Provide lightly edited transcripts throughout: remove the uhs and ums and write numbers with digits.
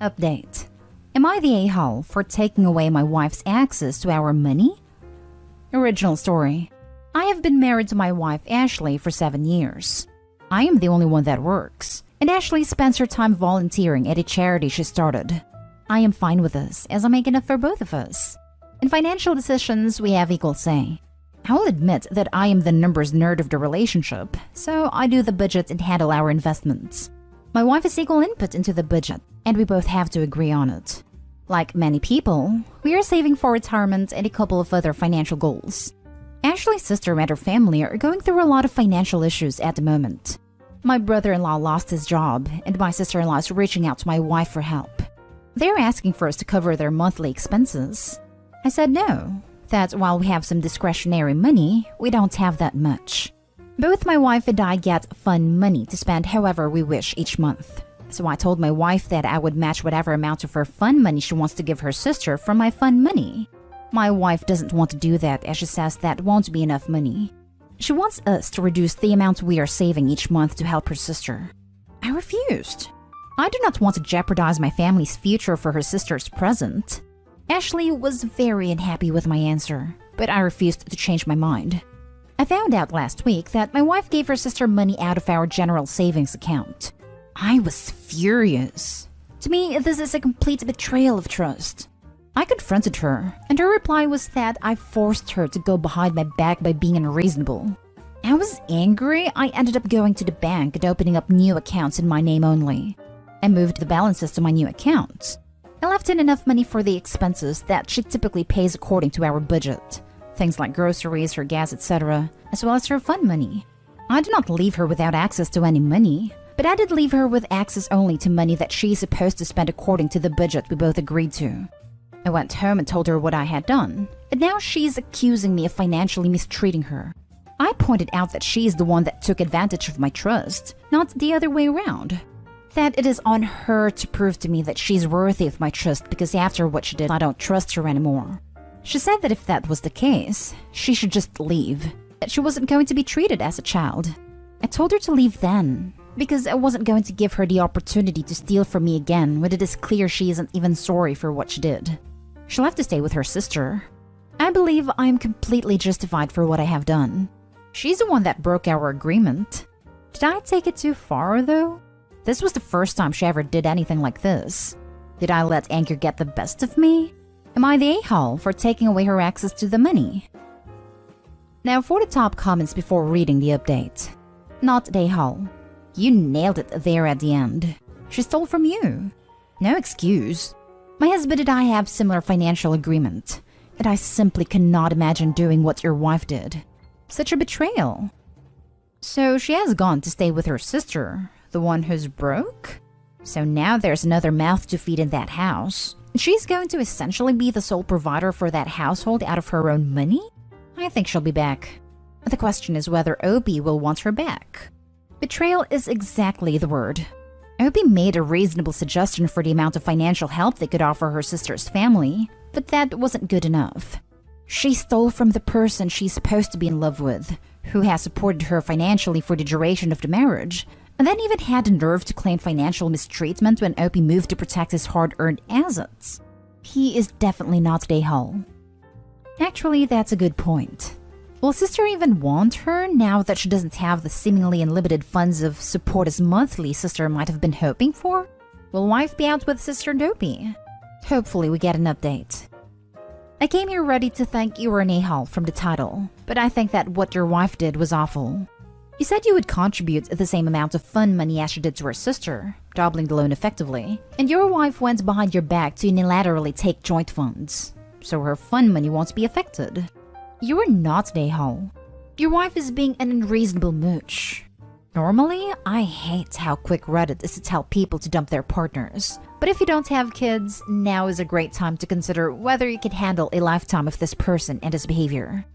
Update. Am I the a-hole for taking away my wife's access to our money? Original story. I have been married to my wife Ashley for 7 years. I am the only one that works, and Ashley spends her time volunteering at a charity she started. I am fine with this, as I make enough for both of us. In financial decisions, we have equal say. I will admit that I am the numbers nerd of the relationship, so I do the budget and handle our investments. My wife has equal input into the budget, and we both have to agree on it. Like many people, we are saving for retirement and a couple of other financial goals. Ashley's sister and her family are going through a lot of financial issues at the moment. My brother-in-law lost his job, and my sister-in-law is reaching out to my wife for help. They're asking for us to cover their monthly expenses. I said no, that while we have some discretionary money, we don't have that much. Both my wife and I get fun money to spend however we wish each month. So I told my wife that I would match whatever amount of her fun money she wants to give her sister from my fun money. My wife doesn't want to do that as she says that won't be enough money. She wants us to reduce the amount we are saving each month to help her sister. I refused. I do not want to jeopardize my family's future for her sister's present. Ashley was very unhappy with my answer, but I refused to change my mind. I found out last week that my wife gave her sister money out of our general savings account. I was furious. To me, this is a complete betrayal of trust. I confronted her, and her reply was that I forced her to go behind my back by being unreasonable. I was angry. I ended up going to the bank and opening up new accounts in my name only. I moved the balances to my new accounts. I left in enough money for the expenses that she typically pays according to our budget. Things like groceries, her gas, etc., as well as her fun money. I did not leave her without access to any money, but I did leave her with access only to money that she is supposed to spend according to the budget we both agreed to. I went home and told her what I had done, and now she's accusing me of financially mistreating her. I pointed out that she is the one that took advantage of my trust, not the other way around. That it is on her to prove to me that she's worthy of my trust because after what she did, I don't trust her anymore. She said that if that was the case, she should just leave, that she wasn't going to be treated as a child. I told her to leave then, because I wasn't going to give her the opportunity to steal from me again when it is clear she isn't even sorry for what she did. She'll have to stay with her sister. I believe I am completely justified for what I have done. She's the one that broke our agreement. Did I take it too far, though? This was the first time she ever did anything like this. Did I let anger get the best of me? Am I the a-hole for taking away her access to the money? Now for the top comments before reading the update. Not the a-hole. You nailed it there at the end. She stole from you. No excuse. My husband and I have similar financial agreement, and I simply cannot imagine doing what your wife did. Such a betrayal. So she has gone to stay with her sister, the one who's broke? So now there's another mouth to feed in that house. She's going to essentially be the sole provider for that household out of her own money? I think she'll be back. The question is whether Opie will want her back. Betrayal is exactly the word. Opie made a reasonable suggestion for the amount of financial help they could offer her sister's family, but that wasn't good enough. She stole from the person she's supposed to be in love with, who has supported her financially for the duration of the marriage, and then even had the nerve to claim financial mistreatment when Opie moved to protect his hard-earned assets. He is definitely not the a-hole. Actually, that's a good point. Will sister even want her now that she doesn't have the seemingly unlimited funds of support as monthly sister might have been hoping for? Will wife be out with sister and Opie? Hopefully we get an update. I came here ready to thank you were an a-hole from the title, but I think that what your wife did was awful. You said you would contribute the same amount of fun money as she did to her sister, doubling the loan effectively, and your wife went behind your back to unilaterally take joint funds, so her fun money won't be affected. You are not an a-hole. Your wife is being an unreasonable mooch. Normally, I hate how quick Reddit is to tell people to dump their partners, but if you don't have kids, now is a great time to consider whether you can handle a lifetime of this person and his behavior.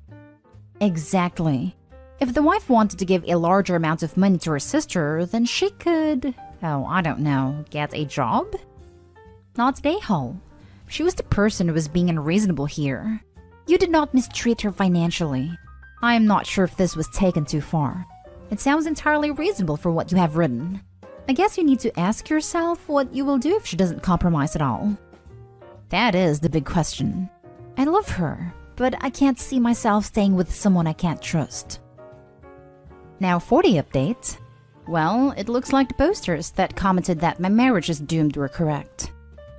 Exactly. If the wife wanted to give a larger amount of money to her sister, then she could, I don't know, get a job? Not an a-hole. She was the person who was being unreasonable here. You did not mistreat her financially. I am not sure if this was taken too far. It sounds entirely reasonable for what you have written. I guess you need to ask yourself what you will do if she doesn't compromise at all. That is the big question. I love her, but I can't see myself staying with someone I can't trust. Now for the update. Well, it looks like the posters that commented that my marriage is doomed were correct.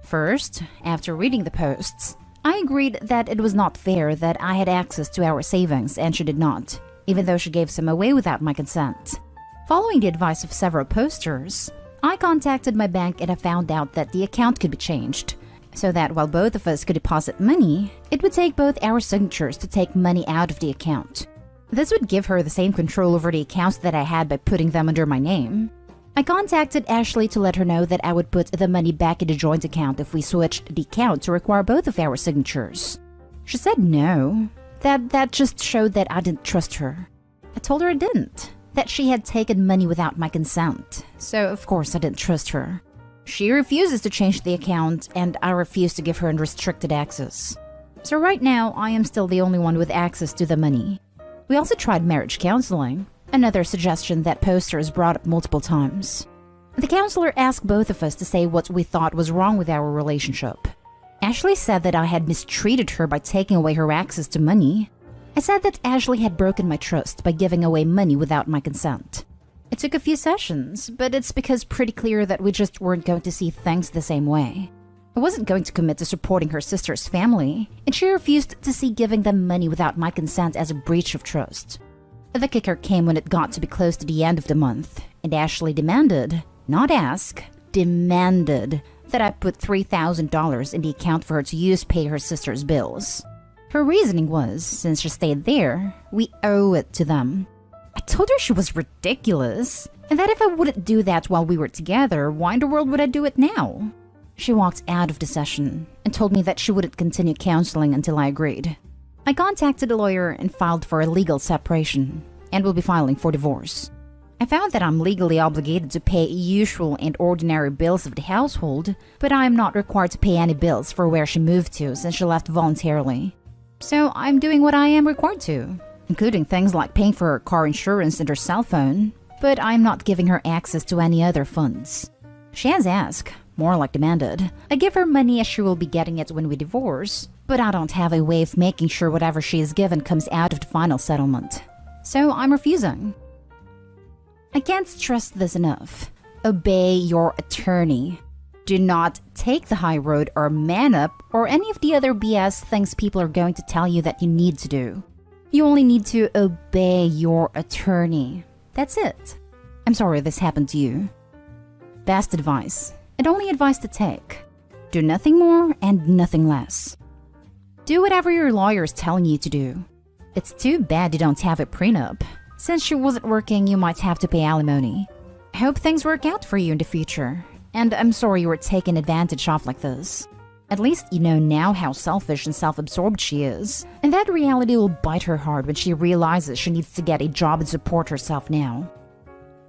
First, after reading the posts, I agreed that it was not fair that I had access to our savings and she did not, even though she gave some away without my consent. Following the advice of several posters, I contacted my bank and I found out that the account could be changed, so that while both of us could deposit money, it would take both our signatures to take money out of the account. This would give her the same control over the accounts that I had by putting them under my name. I contacted Ashley to let her know that I would put the money back in the joint account if we switched the account to require both of our signatures. She said no, that just showed that I didn't trust her. I told her I didn't, that she had taken money without my consent, so of course I didn't trust her. She refuses to change the account and I refuse to give her unrestricted access. So right now, I am still the only one with access to the money. We also tried marriage counseling, another suggestion that posters brought up multiple times. The counselor asked both of us to say what we thought was wrong with our relationship. Ashley said that I had mistreated her by taking away her access to money. I said that Ashley had broken my trust by giving away money without my consent. It took a few sessions, but it's because pretty clear that we just weren't going to see things the same way. I wasn't going to commit to supporting her sister's family, and she refused to see giving them money without my consent as a breach of trust. The kicker came when it got to be close to the end of the month, and Ashley demanded, not ask, demanded that I put $3,000 in the account for her to use to pay her sister's bills. Her reasoning was, since she stayed there, we owe it to them. I told her she was ridiculous, and that if I wouldn't do that while we were together, why in the world would I do it now? She walked out of the session and told me that she wouldn't continue counseling until I agreed. I contacted a lawyer and filed for a legal separation, and will be filing for divorce. I found that I'm legally obligated to pay usual and ordinary bills of the household, but I am not required to pay any bills for where she moved to since she left voluntarily. So I'm doing what I am required to, including things like paying for her car insurance and her cell phone, but I'm not giving her access to any other funds. She has asked, more like demanded, I give her money as she will be getting it when we divorce, but I don't have a way of making sure whatever she is given comes out of the final settlement. So I'm refusing. I can't stress this enough. Obey your attorney. Do not take the high road or man up or any of the other BS things people are going to tell you that you need to do. You only need to obey your attorney. That's it. I'm sorry this happened to you. Best advice, and only advice to take. Do nothing more and nothing less. Do whatever your lawyer is telling you to do. It's too bad you don't have a prenup. Since she wasn't working, you might have to pay alimony. I hope things work out for you in the future. And I'm sorry you were taken advantage of like this. At least you know now how selfish and self-absorbed she is. And that reality will bite her hard when she realizes she needs to get a job and support herself now.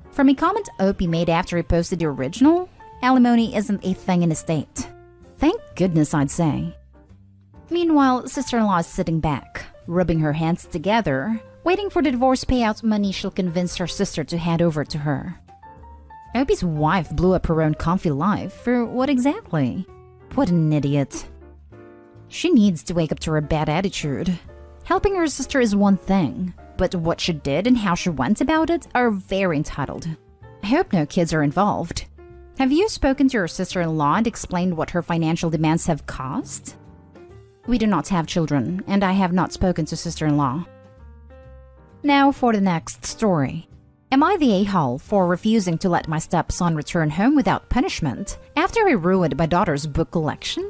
From a comment Opie made after he posted the original, alimony isn't a thing in the state. Thank goodness, I'd say. Meanwhile, sister-in-law is sitting back, rubbing her hands together, waiting for the divorce payout money she'll convince her sister to hand over to her. Opie's wife blew up her own comfy life for what exactly? What an idiot. She needs to wake up to her bad attitude. Helping her sister is one thing, but what she did and how she went about it are very entitled. I hope no kids are involved. Have you spoken to your sister-in-law and explained what her financial demands have cost? We do not have children, and I have not spoken to sister-in-law. Now for the next story. Am I the a-hole for refusing to let my stepson return home without punishment after he ruined my daughter's book collection?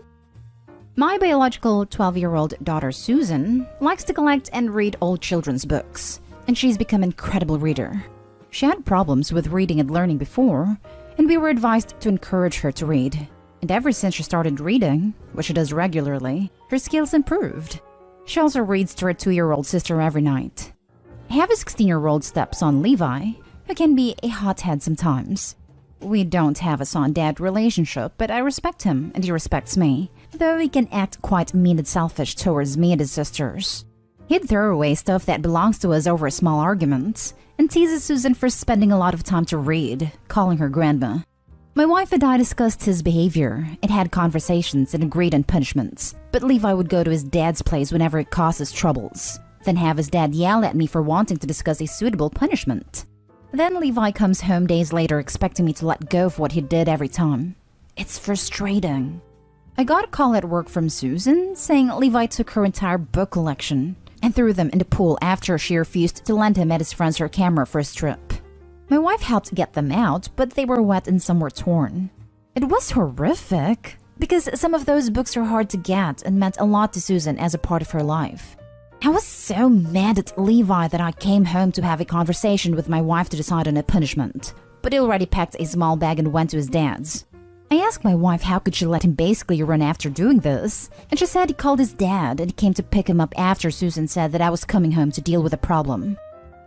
My biological 12-year-old daughter Susan likes to collect and read old children's books, and she's become an incredible reader. She had problems with reading and learning before, and we were advised to encourage her to read. And ever since she started reading, which she does regularly, her skills improved. She also reads to her 2-year-old sister every night. I have a 16-year-old stepson, Levi, who can be a hothead sometimes. We don't have a son-dad relationship, but I respect him and he respects me, though he can act quite mean and selfish towards me and his sisters. He'd throw away stuff that belongs to us over a small argument, and teases Susan for spending a lot of time to read, calling her grandma. My wife and I discussed his behavior and had conversations and agreed on punishments, but Levi would go to his dad's place whenever it causes troubles, then have his dad yell at me for wanting to discuss a suitable punishment. Then Levi comes home days later expecting me to let go of what he did every time. It's frustrating. I got a call at work from Susan saying Levi took her entire book collection and threw them in the pool after she refused to lend him and his friends her camera for his trip. My wife helped get them out, but they were wet and some were torn. It was horrific, because some of those books are hard to get and meant a lot to Susan as a part of her life. I was so mad at Levi that I came home to have a conversation with my wife to decide on a punishment, but he already packed a small bag and went to his dad's. I asked my wife how could she let him basically run after doing this, and she said he called his dad and came to pick him up after Susan said that I was coming home to deal with a problem.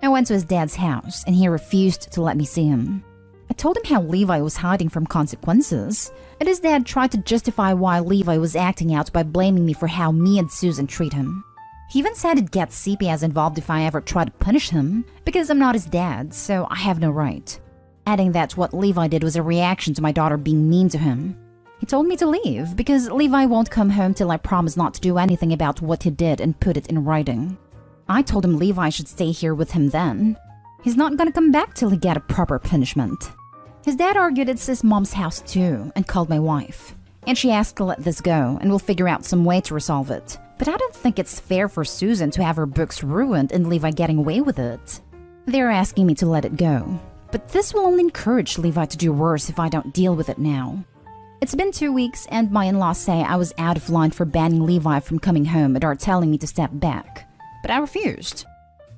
I went to his dad's house, and he refused to let me see him. I told him how Levi was hiding from consequences, and his dad tried to justify why Levi was acting out by blaming me for how me and Susan treat him. He even said he'd get CPS involved if I ever tried to punish him, because I'm not his dad, so I have no right. Adding that what Levi did was a reaction to my daughter being mean to him. He told me to leave, because Levi won't come home till I promise not to do anything about what he did and put it in writing. I told him Levi should stay here with him then. He's not gonna come back till he get a proper punishment. His dad argued it's his mom's house too and called my wife. And she asked to let this go and we'll figure out some way to resolve it. But I don't think it's fair for Susan to have her books ruined and Levi getting away with it. They're asking me to let it go. But this will only encourage Levi to do worse if I don't deal with it now. It's been 2 weeks and my in-laws say I was out of line for banning Levi from coming home and are telling me to step back. But I refused.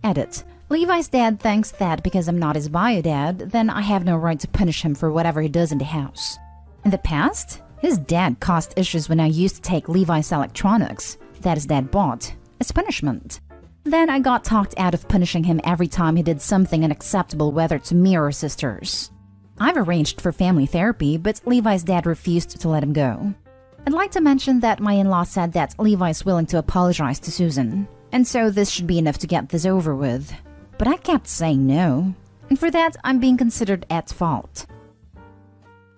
Edit. Levi's dad thinks that because I'm not his bio dad, then I have no right to punish him for whatever he does in the house. In the past, his dad caused issues when I used to take Levi's electronics that his dad bought as punishment. Then I got talked out of punishing him every time he did something unacceptable, whether to me or his sisters. I've arranged for family therapy, but Levi's dad refused to let him go. I'd like to mention that my in-law said that Levi is willing to apologize to Susan, and so this should be enough to get this over with. But I kept saying no, and for that I'm being considered at fault.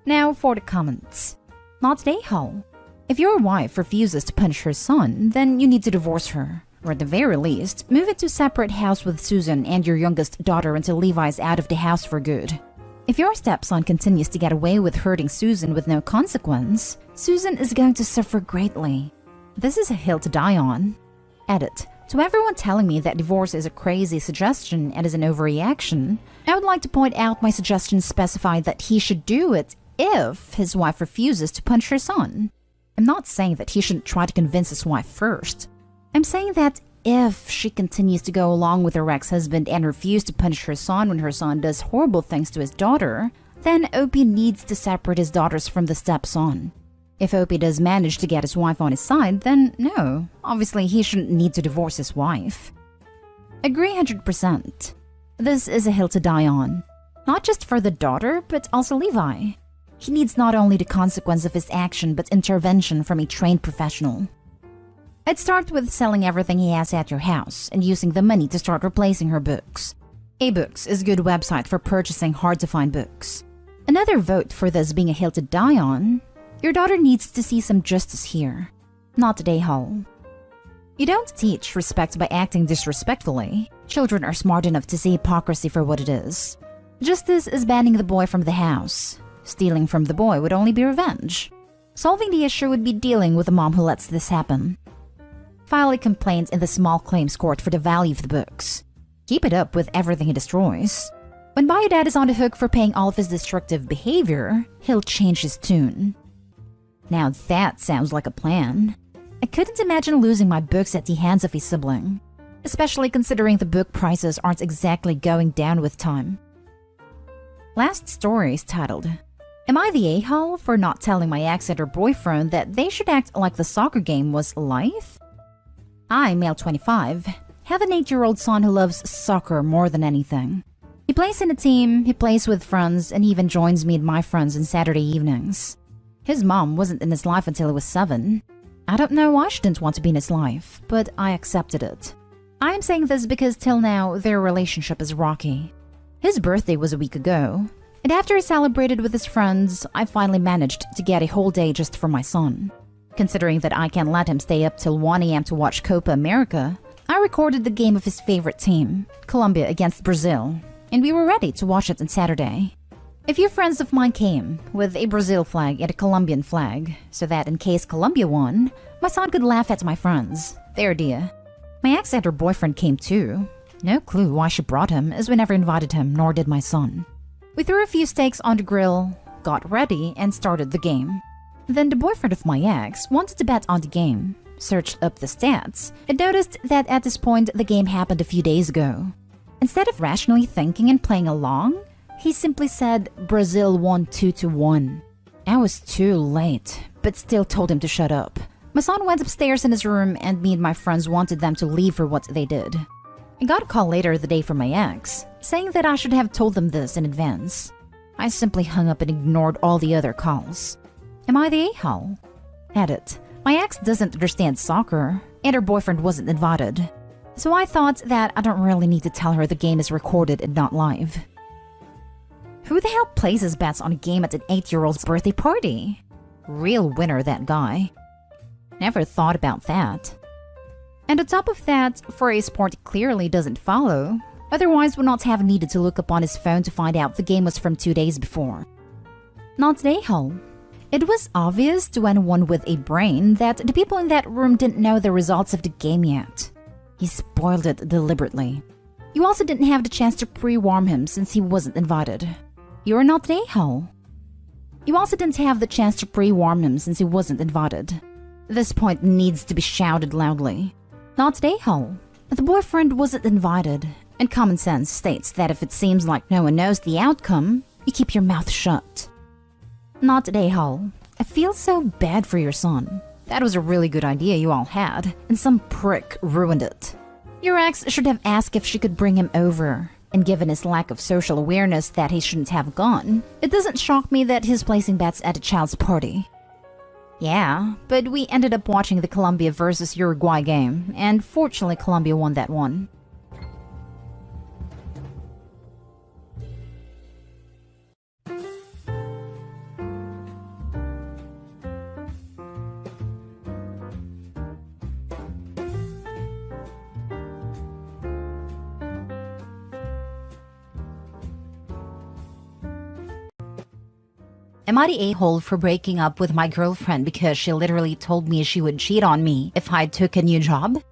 Now for the comments. Not the a-hole. If your wife refuses to punish her son, then you need to divorce her, or at the very least, move into a separate house with Susan and your youngest daughter until Levi's out of the house for good. If your stepson continues to get away with hurting Susan with no consequence, Susan is going to suffer greatly. This is a hill to die on. Edit. To everyone telling me that divorce is a crazy suggestion and is an overreaction, I would like to point out my suggestions specify that he should do it if his wife refuses to punish her son. I'm not saying that he shouldn't try to convince his wife first. I'm saying that if she continues to go along with her ex-husband and refuse to punish her son when her son does horrible things to his daughter, then Opie needs to separate his daughters from the stepson. If Opie does manage to get his wife on his side, then no, obviously he shouldn't need to divorce his wife. Agree 100%. This is a hill to die on. Not just for the daughter, but also Levi. He needs not only the consequence of his action, but intervention from a trained professional. I'd start with selling everything he has at your house and using the money to start replacing her books. A-Books is a good website for purchasing hard-to-find books. Another vote for this being a hill to die on: your daughter needs to see some justice here, not the a-hole. You don't teach respect by acting disrespectfully. Children are smart enough to see hypocrisy for what it is. Justice is banning the boy from the house. Stealing from the boy would only be revenge. Solving the issue would be dealing with the mom who lets this happen. File a complaint in the small claims court for the value of the books. Keep it up with everything he destroys. When Bio Dad is on the hook for paying all of his destructive behavior, he'll change his tune. Now that sounds like a plan. I couldn't imagine losing my books at the hands of a sibling, especially considering the book prices aren't exactly going down with time. Last story is titled, "Am I the a-hole for not telling my ex and her boyfriend that they should act like the soccer game was life?" I, male 25, have an 8-year-old son who loves soccer more than anything. He plays in a team, he plays with friends, and he even joins me and my friends on Saturday evenings. His mom wasn't in his life until he was 7. I don't know why she didn't want to be in his life, but I accepted it. I'm saying this because till now, their relationship is rocky. His birthday was a week ago, and after he celebrated with his friends, I finally managed to get a whole day just for my son. Considering that I can't let him stay up till 1 a.m. to watch Copa America, I recorded the game of his favorite team, Colombia against Brazil, and we were ready to watch it on Saturday. A few friends of mine came with a Brazil flag and a Colombian flag, so that in case Colombia won, my son could laugh at my friends. Their idea. My ex and her boyfriend came too. No clue why she brought him, as we never invited him, nor did my son. We threw a few steaks on the grill, got ready, and started the game. Then the boyfriend of my ex wanted to bet on the game, searched up the stats, and noticed that at this point the game happened a few days ago. Instead of rationally thinking and playing along, he simply said Brazil won 2-1. I was too late, but still told him to shut up. My son went upstairs in his room and me and my friends wanted them to leave for what they did. I got a call later the day from my ex, saying that I should have told them this in advance. I simply hung up and ignored all the other calls. Am I the a-hole? Edit. My ex doesn't understand soccer, and her boyfriend wasn't invited. So I thought that I don't really need to tell her the game is recorded and not live. Who the hell places bets on a game at an 8-year-old's birthday party? Real winner, that guy. Never thought about that. And on top of that, for a sport he clearly doesn't follow, otherwise would not have needed to look up on his phone to find out the game was from 2 days before. Not the a-hole. It was obvious to anyone with a brain that the people in that room didn't know the results of the game yet. He spoiled it deliberately. You also didn't have the chance to pre-warm him since he wasn't invited. You're not the a-hole. You also didn't have the chance to pre-warm him since he wasn't invited. This point needs to be shouted loudly. Not the a-hole. The boyfriend wasn't invited, and common sense states that if it seems like no one knows the outcome, you keep your mouth shut. Not the a-hole. I feel so bad for your son. That was a really good idea you all had, and some prick ruined it. Your ex should have asked if she could bring him over, and given his lack of social awareness that he shouldn't have gone, it doesn't shock me that he's placing bets at a child's party. Yeah, but we ended up watching the Colombia versus Uruguay game, and fortunately Colombia won that one. Am I the a-hole for breaking up with my girlfriend because she literally told me she would cheat on me if I took a new job?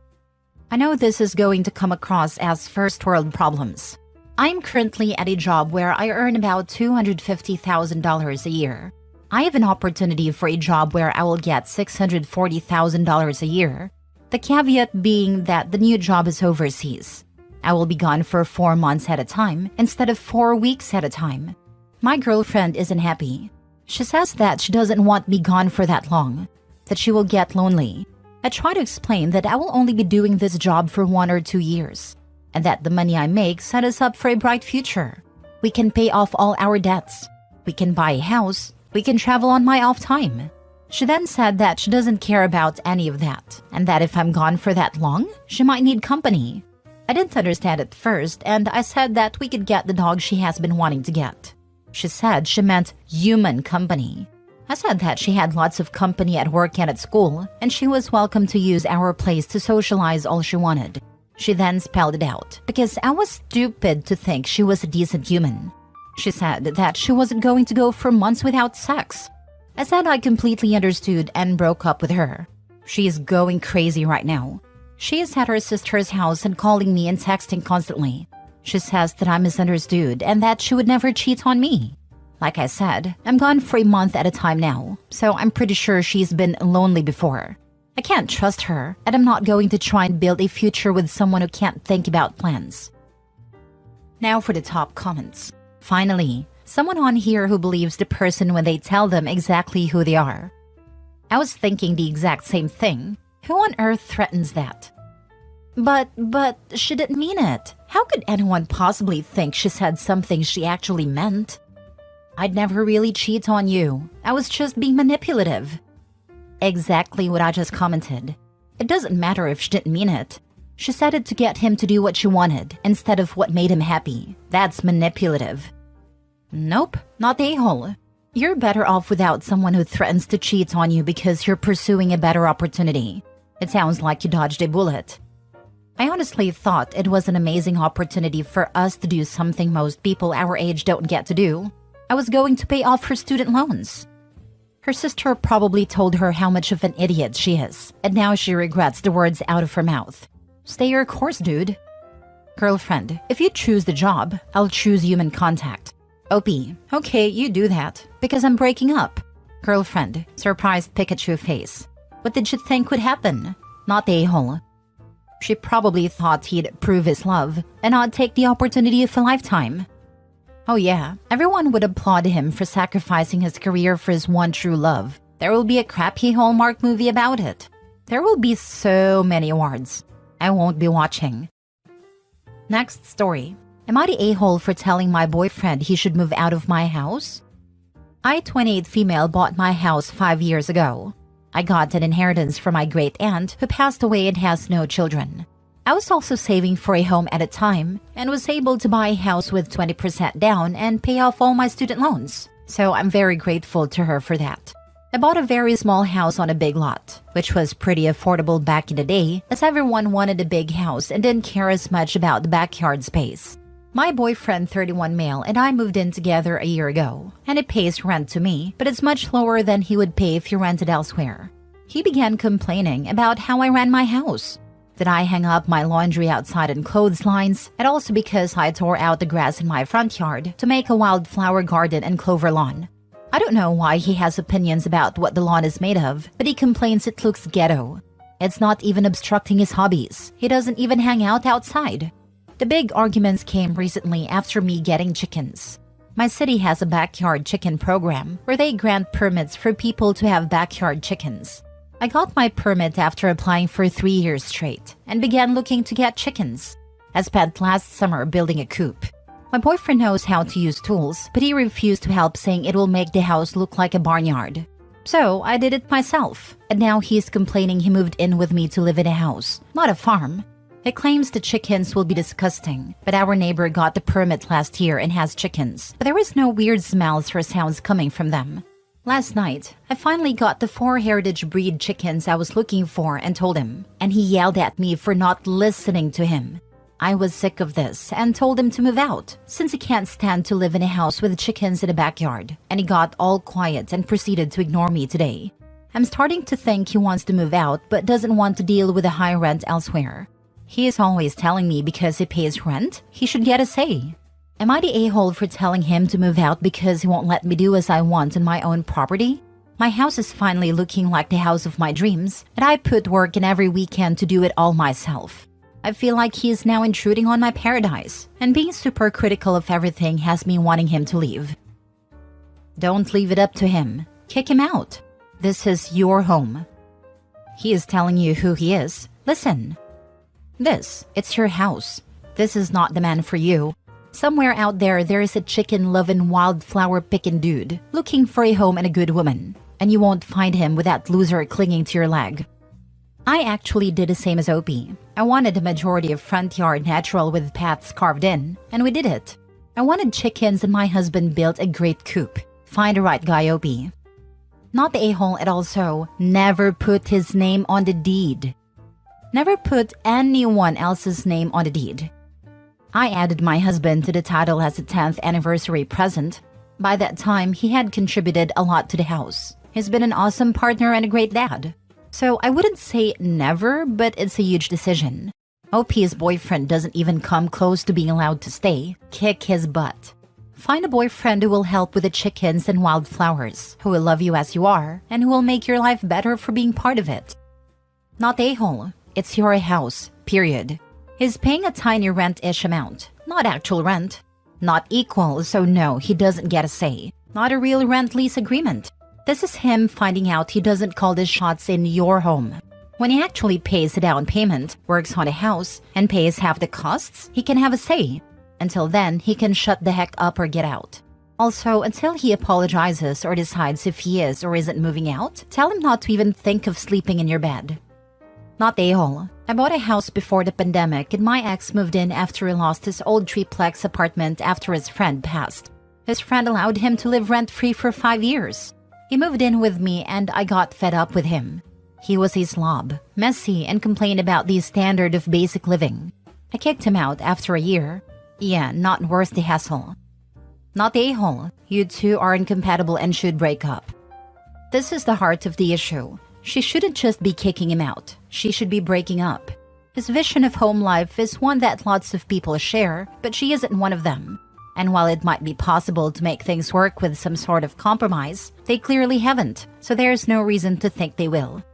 I know this is going to come across as first world problems. I am currently at a job where I earn about $250,000 a year. I have an opportunity for a job where I will get $640,000 a year. The caveat being that the new job is overseas. I will be gone for 4 months at a time instead of 4 weeks at a time. My girlfriend isn't happy. She says that she doesn't want me gone for that long, that she will get lonely. I try to explain that I will only be doing this job for 1 or 2 years, and that the money I make set us up for a bright future. We can pay off all our debts. We can buy a house. We can travel on my off time. She then said that she doesn't care about any of that, and that if I'm gone for that long, she might need company. I didn't understand at first, and I said that we could get the dog she has been wanting to get. She said she meant human company. I said that she had lots of company at work and at school, and she was welcome to use our place to socialize all she wanted. She then spelled it out, because I was stupid to think she was a decent human. She said that she wasn't going to go for months without sex. I said I completely understood and broke up with her. She is going crazy right now. She is at her sister's house and calling me and texting constantly. She says that I misunderstood and that she would never cheat on me. Like I said, I'm gone for a month at a time now, so I'm pretty sure she's been lonely before. I can't trust her, and I'm not going to try and build a future with someone who can't think about plans. Now for the top comments. Finally, someone on here who believes the person when they tell them exactly who they are. I was thinking the exact same thing. Who on earth threatens that? But she didn't mean it. How could anyone possibly think she said something she actually meant? I'd never really cheat on you. I was just being manipulative. Exactly what I just commented. It doesn't matter if she didn't mean it. She said it to get him to do what she wanted instead of what made him happy. That's manipulative. Nope, not the a-hole. You're better off without someone who threatens to cheat on you because you're pursuing a better opportunity. It sounds like you dodged a bullet. I honestly thought it was an amazing opportunity for us to do something most people our age don't get to do. I was going to pay off her student loans. Her sister probably told her how much of an idiot she is, and now she regrets the words out of her mouth. Stay your course, dude. Girlfriend, if you choose the job, I'll choose human contact. OP, okay, you do that, because I'm breaking up. Girlfriend, surprised Pikachu face. What did you think would happen? Not the a-hole. She probably thought he'd prove his love and not take the opportunity of a lifetime. Oh yeah, everyone would applaud him for sacrificing his career for his one true love. There will be a crappy Hallmark movie about it. There will be so many awards. I won't be watching. Next story. Am I the a-hole for telling my boyfriend he should move out of my house? I, 28 female, bought my house 5 years ago. I got an inheritance from my great-aunt who passed away and has no children. I was also saving for a home at a time and was able to buy a house with 20% down and pay off all my student loans. So I'm very grateful to her for that. I bought a very small house on a big lot, which was pretty affordable back in the day as everyone wanted a big house and didn't care as much about the backyard space. My boyfriend, 31 male, and I moved in together a year ago, and it pays rent to me, but it's much lower than he would pay if he rented elsewhere. He began complaining about how I ran my house, that I hang up my laundry outside on clotheslines, and also because I tore out the grass in my front yard to make a wildflower garden and clover lawn. I don't know why he has opinions about what the lawn is made of, but he complains it looks ghetto. It's not even obstructing his hobbies. He doesn't even hang out outside. The big arguments came recently after me getting chickens. My city has a backyard chicken program where they grant permits for people to have backyard chickens. I got my permit after applying for 3 years straight and began looking to get chickens. I spent last summer building a coop. My boyfriend knows how to use tools, but he refused to help, saying it will make the house look like a barnyard. So I did it myself, and now he's complaining he moved in with me to live in a house, not a farm. He claims the chickens will be disgusting, but our neighbor got the permit last year and has chickens, but there is no weird smells or sounds coming from them. Last night, I finally got the 4 heritage breed chickens I was looking for and told him, and he yelled at me for not listening to him. I was sick of this and told him to move out, since he can't stand to live in a house with chickens in a backyard, and he got all quiet and proceeded to ignore me today. I'm starting to think he wants to move out but doesn't want to deal with a high rent elsewhere. He is always telling me because he pays rent, he should get a say. Am I the a-hole for telling him to move out because he won't let me do as I want on my own property? My house is finally looking like the house of my dreams, and I put work in every weekend to do it all myself. I feel like he is now intruding on my paradise, and being super critical of everything has me wanting him to leave. Don't leave it up to him. Kick him out. This is your home. He is telling you who he is. Listen. It's your house. This is not the man for you. Somewhere out there is a chicken-loving, wildflower-picking dude looking for a home and a good woman, and you won't find him with that loser clinging to your leg. I actually did the same as Opie. I wanted a majority of front yard natural with paths carved in, and we did it. I wanted chickens and my husband built a great coop. Find the right guy, Opie. Not the a-hole at all, so never put his name on the deed. Never put anyone else's name on the deed. I added my husband to the title as a 10th anniversary present. By that time, he had contributed a lot to the house. He's been an awesome partner and a great dad. So I wouldn't say never, but it's a huge decision. OP's boyfriend doesn't even come close to being allowed to stay. Kick his butt. Find a boyfriend who will help with the chickens and wildflowers, who will love you as you are, and who will make your life better for being part of it. Not the a-hole. It's your house, period. He's paying a tiny rent-ish amount, not actual rent. Not equal, so no, he doesn't get a say. Not a real rent-lease agreement. This is him finding out he doesn't call the shots in your home. When he actually pays a down payment, works on a house, and pays half the costs, he can have a say. Until then, he can shut the heck up or get out. Also, until he apologizes or decides if he is or isn't moving out, tell him not to even think of sleeping in your bed. Not the a-hole. I bought a house before the pandemic and my ex moved in after he lost his old triplex apartment after his friend passed. His friend allowed him to live rent-free for 5 years. He moved in with me and I got fed up with him. He was a slob, messy, and complained about the standard of basic living. I kicked him out after a year. Yeah, not worth the hassle. Not the a-hole. You two are incompatible and should break up. This is the heart of the issue. She shouldn't just be kicking him out. She should be breaking up. His vision of home life is one that lots of people share, but she isn't one of them. And while it might be possible to make things work with some sort of compromise, they clearly haven't, so there's no reason to think they will.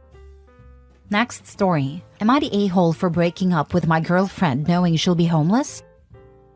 Next story. Am I the a-hole for breaking up with my girlfriend knowing she'll be homeless?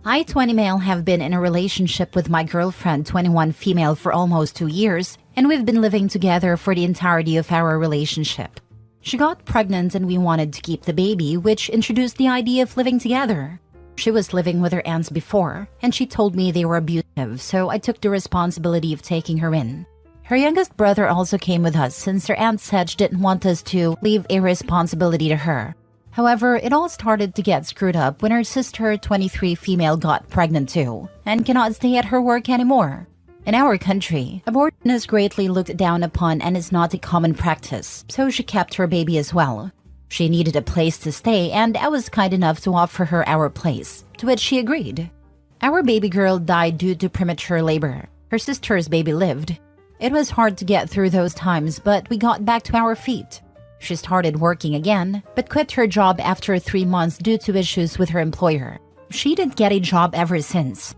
I, 20 male, have been in a relationship with my girlfriend, 21 female, for almost 2 years, and we've been living together for the entirety of our relationship. She got pregnant and we wanted to keep the baby, which introduced the idea of living together. She was living with her aunts before, and she told me they were abusive, so I took the responsibility of taking her in. Her youngest brother also came with us since her aunt said she didn't want us to leave a responsibility to her. However, it all started to get screwed up when her sister, 23 female, got pregnant too, and cannot stay at her work anymore. In our country, abortion is greatly looked down upon and is not a common practice, so she kept her baby as well. She needed a place to stay, and I was kind enough to offer her our place, to which she agreed. Our baby girl died due to premature labor. Her sister's baby lived. It was hard to get through those times, but we got back to our feet. She started working again, but quit her job after 3 months due to issues with her employer. She didn't get a job ever since.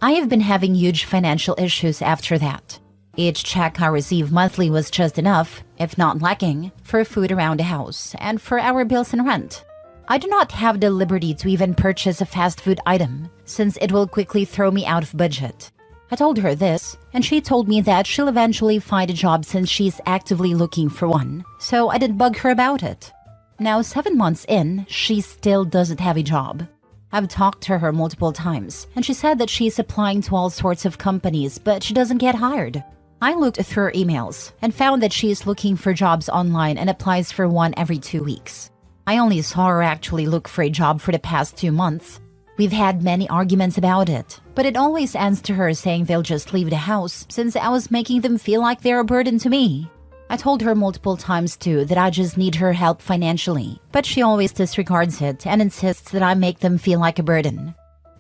I have been having huge financial issues after that. Each check I received monthly was just enough, if not lacking, for food around the house and for our bills and rent. I do not have the liberty to even purchase a fast food item, since it will quickly throw me out of budget. I told her this, and she told me that she'll eventually find a job since she's actively looking for one, so I didn't bug her about it. Now 7 months in, she still doesn't have a job. I've talked to her multiple times, and she said that she's applying to all sorts of companies, but she doesn't get hired. I looked through her emails and found that she's looking for jobs online and applies for one every 2 weeks. I only saw her actually look for a job for the past 2 months. We've had many arguments about it, but it always ends to her saying they'll just leave the house since I was making them feel like they're a burden to me. I told her multiple times too that I just need her help financially, but she always disregards it and insists that I make them feel like a burden.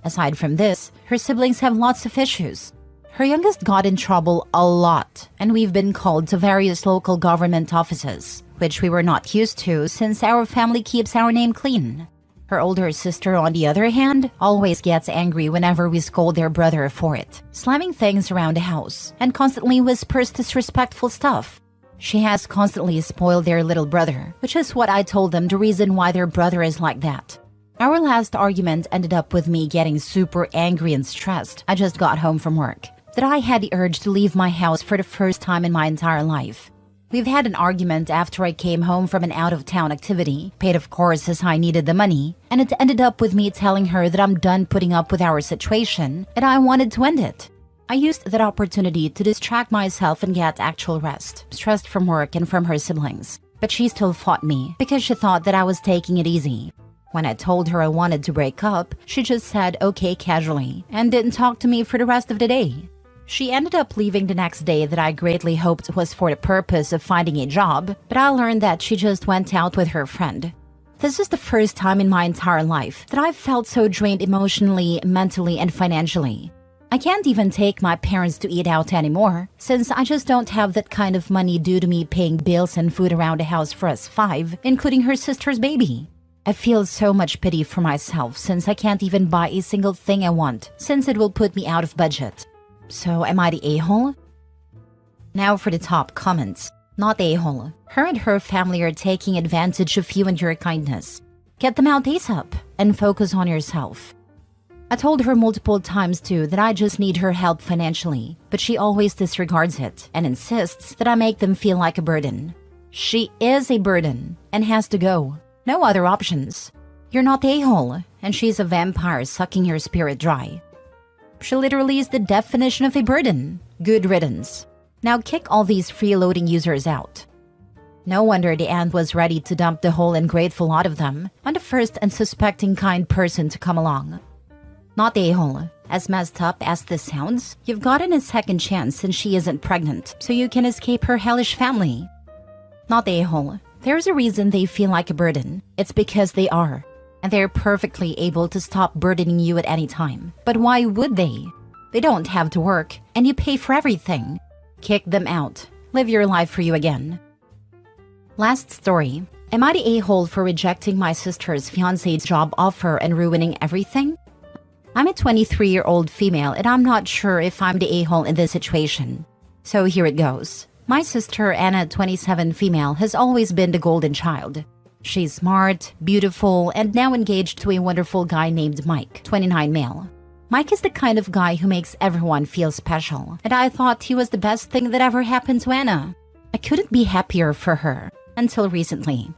Aside from this, her siblings have lots of issues. Her youngest got in trouble a lot, and we've been called to various local government offices, which we were not used to since our family keeps our name clean. Her older sister, on the other hand, always gets angry whenever we scold their brother for it, slamming things around the house, and constantly whispers disrespectful stuff. She has constantly spoiled their little brother, which is what I told them the reason why their brother is like that. Our last argument ended up with me getting super angry and stressed. I just got home from work, that I had the urge to leave my house for the first time in my entire life. We've had an argument after I came home from an out-of-town activity, paid of course as I needed the money, and it ended up with me telling her that I'm done putting up with our situation and I wanted to end it. I used that opportunity to distract myself and get actual rest, stressed from work and from her siblings. But she still fought me because she thought that I was taking it easy. When I told her I wanted to break up, she just said okay casually and didn't talk to me for the rest of the day. She ended up leaving the next day that I greatly hoped was for the purpose of finding a job, but I learned that she just went out with her friend. This is the first time in my entire life that I've felt so drained emotionally, mentally, and financially. I can't even take my parents to eat out anymore, since I just don't have that kind of money due to me paying bills and food around the house for us 5, including her sister's baby. I feel so much pity for myself since I can't even buy a single thing I want, since it will put me out of budget. So am I the a-hole? Now for the top comments. Not a-hole. Her and her family are taking advantage of you and your kindness. Get them out ASAP and focus on yourself. I told her multiple times too that I just need her help financially, but she always disregards it and insists that I make them feel like a burden. She is a burden and has to go. No other options. You're not the a-hole, and she's a vampire sucking your spirit dry. She literally is the definition of a burden. Good riddance. Now kick all these freeloading users out. No wonder the aunt was ready to dump the whole ungrateful lot of them on the first unsuspecting kind person to come along. Not the a-hole. As messed up as this sounds, you've gotten a second chance since she isn't pregnant, so you can escape her hellish family. Not the a-hole. There's a reason they feel like a burden. It's because they are. And they're perfectly able to stop burdening you at any time. But why would they? They don't have to work, and you pay for everything. Kick them out. Live your life for you again. Last story. Am I the a-hole for rejecting my sister's fiancé's job offer and ruining everything? I'm a 23-year-old female, and I'm not sure if I'm the a-hole in this situation. So here it goes. My sister, Anna, 27 female, has always been the golden child. She's smart, beautiful, and now engaged to a wonderful guy named Mike, 29 male. Mike is the kind of guy who makes everyone feel special, and I thought he was the best thing that ever happened to Anna. I couldn't be happier for her, until recently.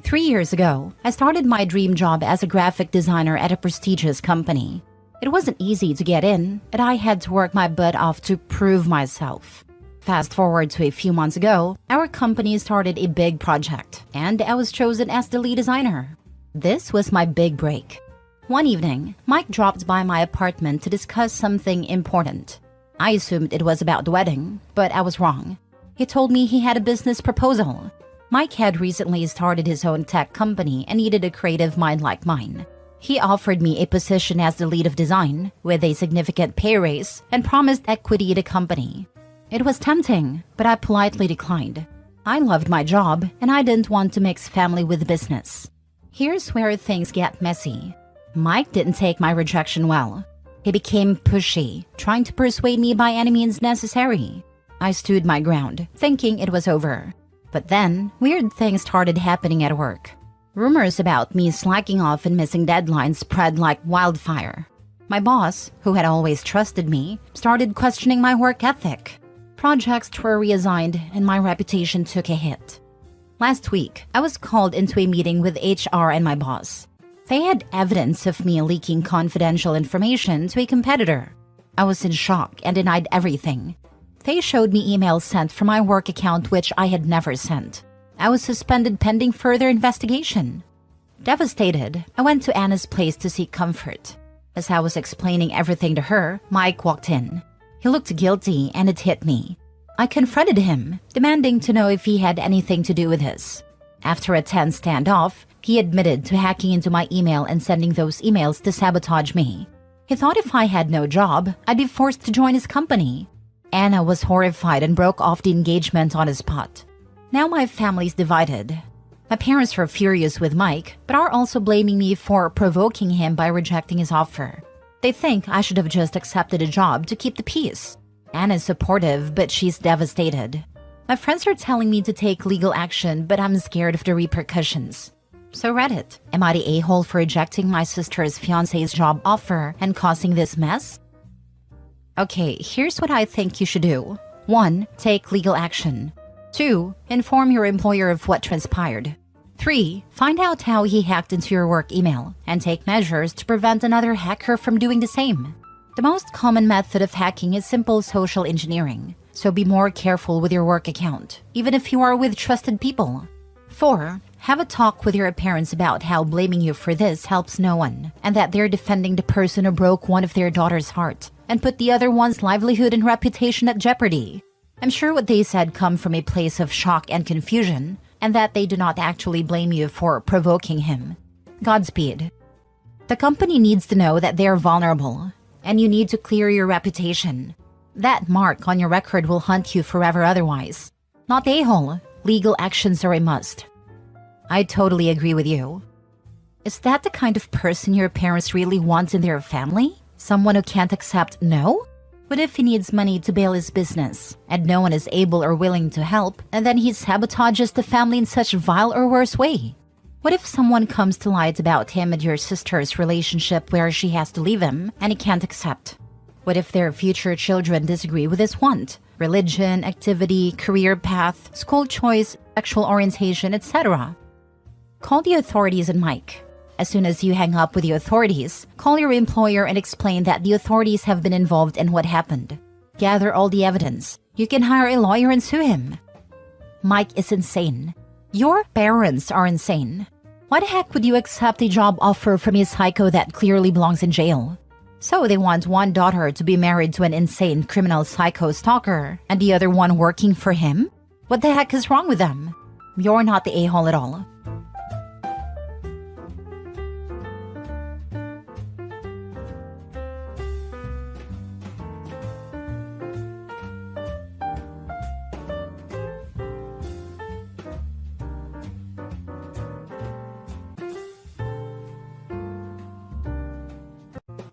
3 years ago, I started my dream job as a graphic designer at a prestigious company. It wasn't easy to get in, and I had to work my butt off to prove myself. Fast forward to a few months ago, our company started a big project, and I was chosen as the lead designer. This was my big break. One evening, Mike dropped by my apartment to discuss something important. I assumed it was about the wedding, but I was wrong. He told me he had a business proposal. Mike had recently started his own tech company and needed a creative mind like mine. He offered me a position as the lead of design, with a significant pay raise, and promised equity in the company. It was tempting, but I politely declined. I loved my job, and I didn't want to mix family with business. Here's where things get messy. Mike didn't take my rejection well. He became pushy, trying to persuade me by any means necessary. I stood my ground, thinking it was over. But then, weird things started happening at work. Rumors about me slacking off and missing deadlines spread like wildfire. My boss, who had always trusted me, started questioning my work ethic. Projects were reassigned and my reputation took a hit. Last week, I was called into a meeting with HR and my boss. They had evidence of me leaking confidential information to a competitor. I was in shock and denied everything. They showed me emails sent from my work account which I had never sent. I was suspended pending further investigation. Devastated, I went to Anna's place to seek comfort. As I was explaining everything to her, Mike walked in. He looked guilty and it hit me. I confronted him, demanding to know if he had anything to do with this. After a tense standoff, he admitted to hacking into my email and sending those emails to sabotage me. He thought if I had no job, I'd be forced to join his company. Anna was horrified and broke off the engagement on the spot. Now my family's divided. My parents are furious with Mike, but are also blaming me for provoking him by rejecting his offer. They think I should have just accepted a job to keep the peace. Anna's supportive, but she's devastated. My friends are telling me to take legal action, but I'm scared of the repercussions. So Reddit, am I the a-hole for rejecting my sister's fiancé's job offer and causing this mess? Okay, here's what I think you should do. 1. Take legal action. 2. Inform your employer of what transpired. 3. Find out how he hacked into your work email and take measures to prevent another hacker from doing the same. The most common method of hacking is simple social engineering, so be more careful with your work account, even if you are with trusted people. 4. Have a talk with your parents about how blaming you for this helps no one, and that they're defending the person who broke one of their daughter's heart and put the other one's livelihood and reputation at jeopardy. I'm sure what they said come from a place of shock and confusion, and that they do not actually blame you for provoking him. Godspeed. The company needs to know that they're vulnerable, and you need to clear your reputation. That mark on your record will haunt you forever otherwise. Not a-hole. Legal actions are a must. I totally agree with you. Is that the kind of person your parents really want in their family? Someone who can't accept no? What if he needs money to bail his business, and no one is able or willing to help, and then he sabotages the family in such vile or worse way? What if someone comes to light about him and your sister's relationship where she has to leave him, and he can't accept? What if their future children disagree with his want? Religion, activity, career path, school choice, sexual orientation, etc. Call the authorities and Mike. As soon as you hang up with the authorities, call your employer and explain that the authorities have been involved in what happened. Gather all the evidence. You can hire a lawyer and sue him. Mike is insane. Your parents are insane. Why the heck would you accept a job offer from a psycho that clearly belongs in jail? So they want one daughter to be married to an insane criminal psycho stalker and the other one working for him? What the heck is wrong with them? You're not the a-hole at all.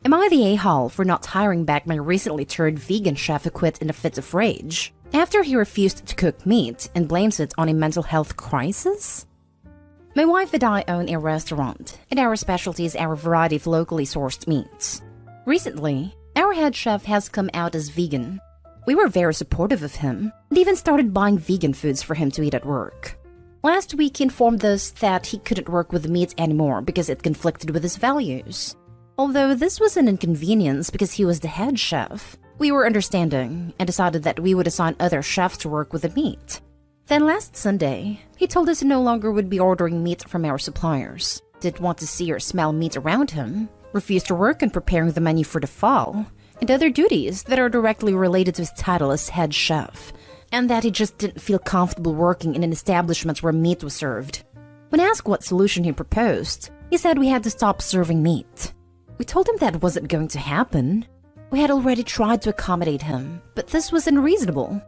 Am I the a-hole for not hiring back my recently turned vegan chef who quit in a fit of rage after he refused to cook meat and blames it on a mental health crisis? My wife and I own a restaurant, and our specialty is our variety of locally sourced meats. Recently, our head chef has come out as vegan. We were very supportive of him and even started buying vegan foods for him to eat at work. Last week, he informed us that he couldn't work with the meat anymore because it conflicted with his values. Although this was an inconvenience because he was the head chef, we were understanding and decided that we would assign other chefs to work with the meat. Then last Sunday, he told us he no longer would be ordering meat from our suppliers, didn't want to see or smell meat around him, refused to work on preparing the menu for the fall, and other duties that are directly related to his title as head chef, and that he just didn't feel comfortable working in an establishment where meat was served. When asked what solution he proposed, he said we had to stop serving meat. We told him that wasn't going to happen. We had already tried to accommodate him, but this was unreasonable.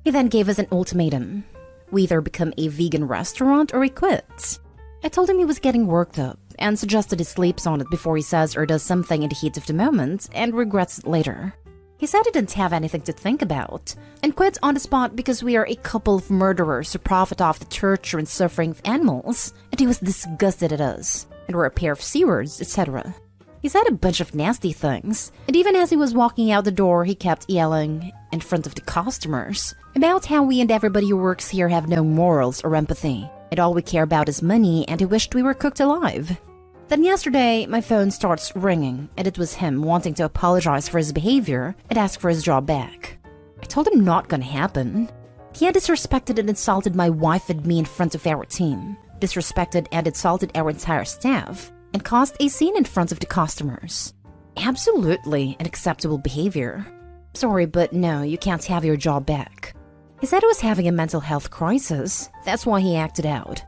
He then gave us an ultimatum. We either become a vegan restaurant or he quits. I told him he was getting worked up and suggested he sleeps on it before he says or does something in the heat of the moment and regrets it later. He said he didn't have anything to think about and quit on the spot because we are a couple of murderers who profit off the torture and suffering of animals, and he was disgusted at us and we're a pair of seawards, etc. He said a bunch of nasty things, and even as he was walking out the door, he kept yelling, in front of the customers, about how we and everybody who works here have no morals or empathy, and all we care about is money, and he wished we were cooked alive. Then yesterday, my phone starts ringing, and it was him wanting to apologize for his behavior and ask for his job back. I told him not gonna happen. He had disrespected and insulted my wife and me in front of our team, disrespected and insulted our entire staff, and caused a scene in front of the customers. Absolutely unacceptable behavior. Sorry, but no, you can't have your job back. He said he was having a mental health crisis. That's why he acted out.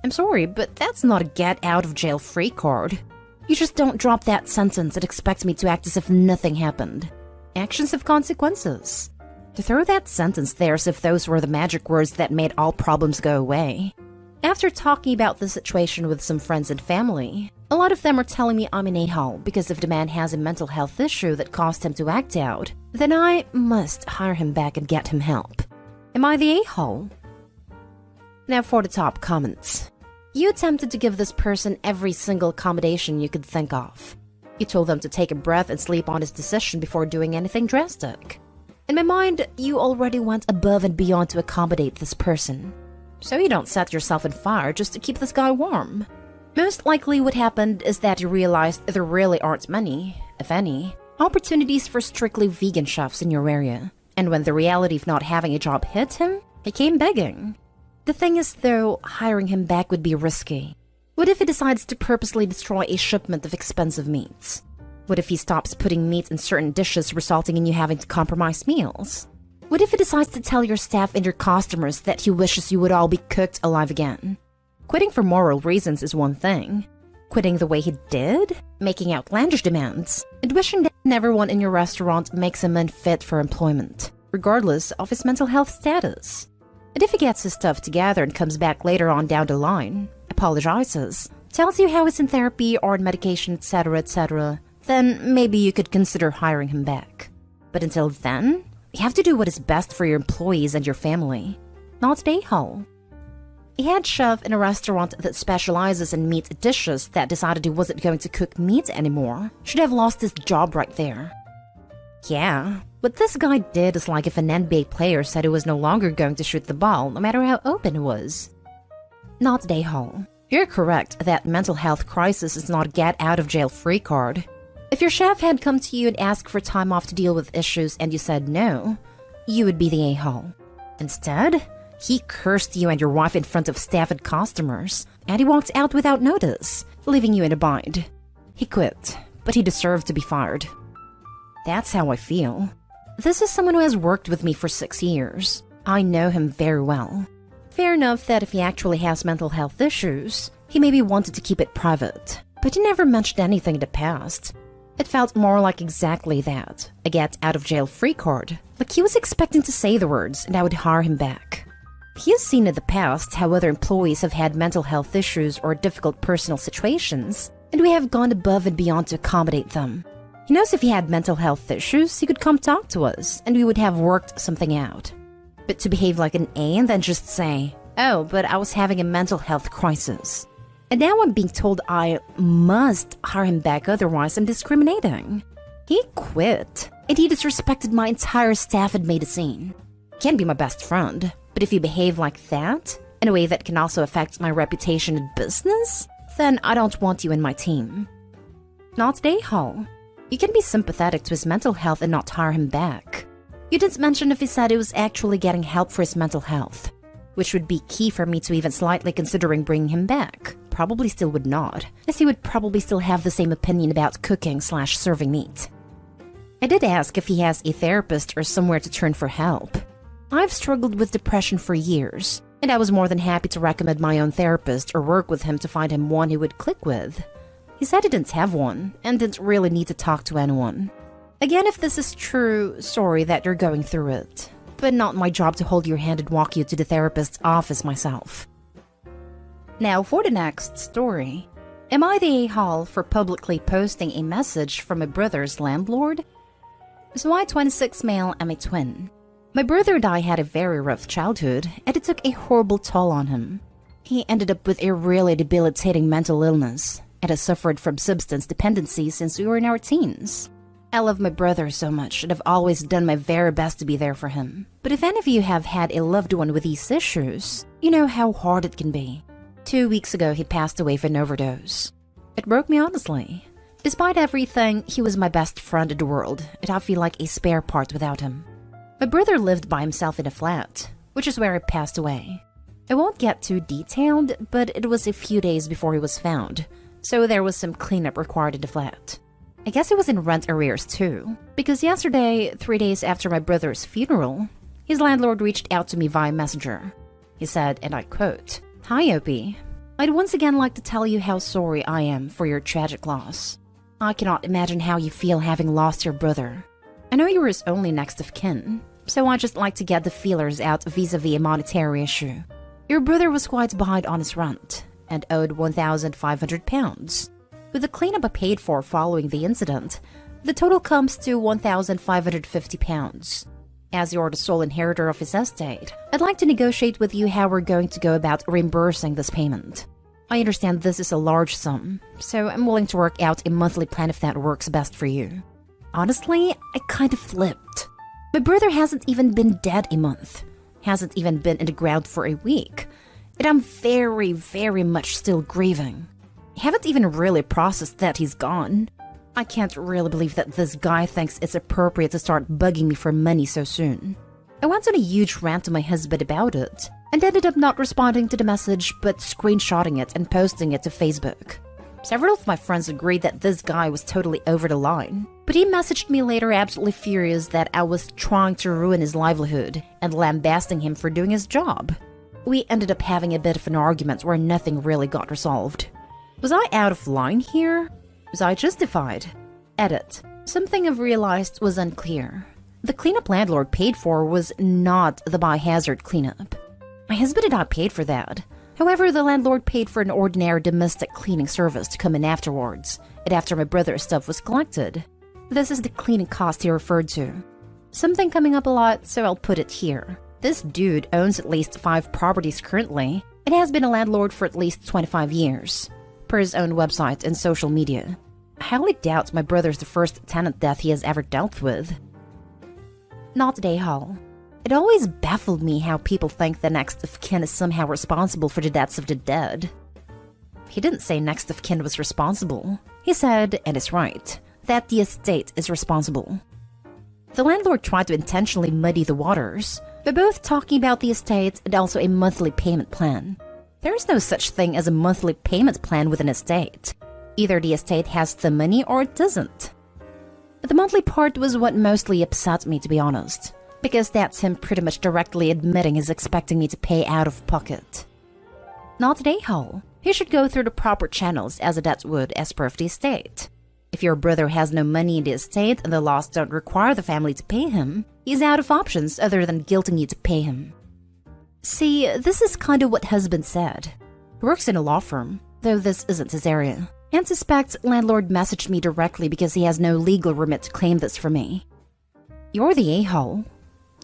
I'm sorry, but that's not a get-out-of-jail-free card. You just don't drop that sentence and expect me to act as if nothing happened. Actions have consequences. To throw that sentence there as if those were the magic words that made all problems go away. After talking about the situation with some friends and family, a lot of them are telling me I'm an a-hole because if the man has a mental health issue that caused him to act out, then I must hire him back and get him help. Am I the a-hole? Now for the top comments. You attempted to give this person every single accommodation you could think of. You told them to take a breath and sleep on his decision before doing anything drastic. In my mind, you already went above and beyond to accommodate this person. So you don't set yourself on fire just to keep this guy warm. Most likely what happened is that he realized there really aren't many, if any, opportunities for strictly vegan chefs in your area. And when the reality of not having a job hit him, he came begging. The thing is though, hiring him back would be risky. What if he decides to purposely destroy a shipment of expensive meats? What if he stops putting meat in certain dishes resulting in you having to compromise meals? What if he decides to tell your staff and your customers that he wishes you would all be cooked alive again? Quitting for moral reasons is one thing. Quitting the way he did? Making outlandish demands? And wishing that everyone in your restaurant makes him unfit for employment, regardless of his mental health status. And if he gets his stuff together and comes back later on down the line, apologizes, tells you how he's in therapy or on medication, etc., then maybe you could consider hiring him back. But until then, you have to do what is best for your employees and your family, not an a-hole. A head chef in a restaurant that specializes in meat dishes that decided he wasn't going to cook meat anymore should have lost his job right there. Yeah, what this guy did is like if an NBA player said he was no longer going to shoot the ball no matter how open it was. Not an a-hole. You're correct that mental health crisis is not a get-out-of-jail-free card. If your chef had come to you and asked for time off to deal with issues and you said no, you would be the a-hole. Instead, He cursed you and your wife in front of staff and customers, and he walked out without notice, leaving you in a bind. He quit, but he deserved to be fired. That's how I feel. This is someone who has worked with me for 6 years. I know him very well. Fair enough that if he actually has mental health issues, he maybe wanted to keep it private, but he never mentioned anything in the past. It felt more like exactly that, a get-out-of-jail-free card, like he was expecting to say the words and I would hire him back. He has seen in the past how other employees have had mental health issues or difficult personal situations, and we have gone above and beyond to accommodate them. He knows if he had mental health issues, he could come talk to us, and we would have worked something out. But to behave like an A and then just say, "Oh, but I was having a mental health crisis," and now I'm being told I must hire him back, otherwise I'm discriminating. He quit, and he disrespected my entire staff and made a scene. Can be my best friend, but if you behave like that, in a way that can also affect my reputation in business, then I don't want you in my team. Not A-hole. You can be sympathetic to his mental health and not hire him back. You didn't mention if he said he was actually getting help for his mental health, which would be key for me to even slightly considering bringing him back. Probably still would not, as he would probably still have the same opinion about cooking/serving meat. I did ask if he has a therapist or somewhere to turn for help. I've struggled with depression for years, and I was more than happy to recommend my own therapist or work with him to find him one he would click with. He said he didn't have one, and didn't really need to talk to anyone. Again, if this is true, sorry that you're going through it, but not my job to hold your hand and walk you to the therapist's office myself. Now for the next story. Am I the a-hole for publicly posting a message from my brother's landlord? So I, 26 male, am a twin. My brother and I had a very rough childhood, and it took a horrible toll on him. He ended up with a really debilitating mental illness, and has suffered from substance dependency since we were in our teens. I love my brother so much, and I've always done my very best to be there for him. But if any of you have had a loved one with these issues, you know how hard it can be. 2 weeks ago, he passed away from an overdose. It broke me honestly. Despite everything, he was my best friend in the world, and I feel like a spare part without him. My brother lived by himself in a flat, which is where he passed away. I won't get too detailed, but it was a few days before he was found, so there was some cleanup required in the flat. I guess he was in rent arrears too, because yesterday, 3 days after my brother's funeral, his landlord reached out to me via Messenger. He said, and I quote, "Hi Opie, I'd once again like to tell you how sorry I am for your tragic loss. I cannot imagine how you feel having lost your brother. I know you were his only next of kin, so I just like to get the feelers out vis-a-vis a monetary issue. Your brother was quite behind on his rent and owed £1,500. With the cleanup I paid for following the incident, the total comes to £1,550. As you're the sole inheritor of his estate, I'd like to negotiate with you how we're going to go about reimbursing this payment. I understand this is a large sum, so I'm willing to work out a monthly plan if that works best for you." Honestly, I kind of flipped. My brother hasn't even been dead a month, hasn't even been in the ground for a week, and I'm very, very much still grieving. I haven't even really processed that he's gone. I can't really believe that this guy thinks it's appropriate to start bugging me for money so soon. I went on a huge rant to my husband about it, and ended up not responding to the message but screenshotting it and posting it to Facebook. Several of my friends agreed that this guy was totally over the line, but he messaged me later absolutely furious that I was trying to ruin his livelihood and lambasting him for doing his job. We ended up having a bit of an argument where nothing really got resolved. Was I out of line here? Was I justified? Edit. Something I've realized was unclear. The cleanup landlord paid for was not the biohazard cleanup. My husband and I paid for that. However, the landlord paid for an ordinary domestic cleaning service to come in afterwards, and after my brother's stuff was collected. This is the cleaning cost he referred to. Something coming up a lot, so I'll put it here. This dude owns at least 5 properties currently, and has been a landlord for at least 25 years. Per his own website and social media. I highly doubt my brother's the first tenant death he has ever dealt with. Not today, Hall. It always baffled me how people think the next of kin is somehow responsible for the deaths of the dead. He didn't say next of kin was responsible. He said, and is right, that the estate is responsible. The landlord tried to intentionally muddy the waters, They're both talking about the estate and also a monthly payment plan. There is no such thing as a monthly payment plan with an estate. Either the estate has the money or it doesn't. But the monthly part was what mostly upset me, to be honest, because that's him pretty much directly admitting he's expecting me to pay out of pocket. Not an a-hole. He should go through the proper channels as a debt would as per of the estate. If your brother has no money in the estate and the laws don't require the family to pay him, he's out of options other than guilting you to pay him. See, this is kind of what husband said. He works in a law firm, though this isn't his area, and suspects landlord messaged me directly because he has no legal remit to claim this from me. You're the a-hole.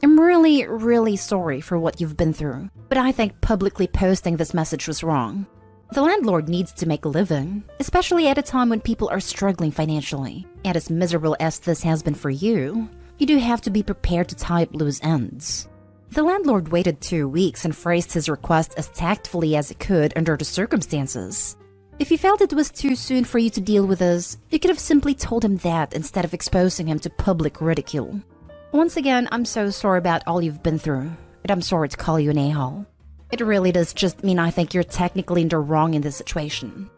I'm really, really sorry for what you've been through, but I think publicly posting this message was wrong. The landlord needs to make a living, especially at a time when people are struggling financially. And as miserable as this has been for you, you do have to be prepared to tie up loose ends. The landlord waited 2 weeks and phrased his request as tactfully as he could under the circumstances. If you felt it was too soon for you to deal with us, you could have simply told him that instead of exposing him to public ridicule. Once again, I'm so sorry about all you've been through, and I'm sorry to call you an a-hole. It really does just mean I think you're technically in the wrong in this situation.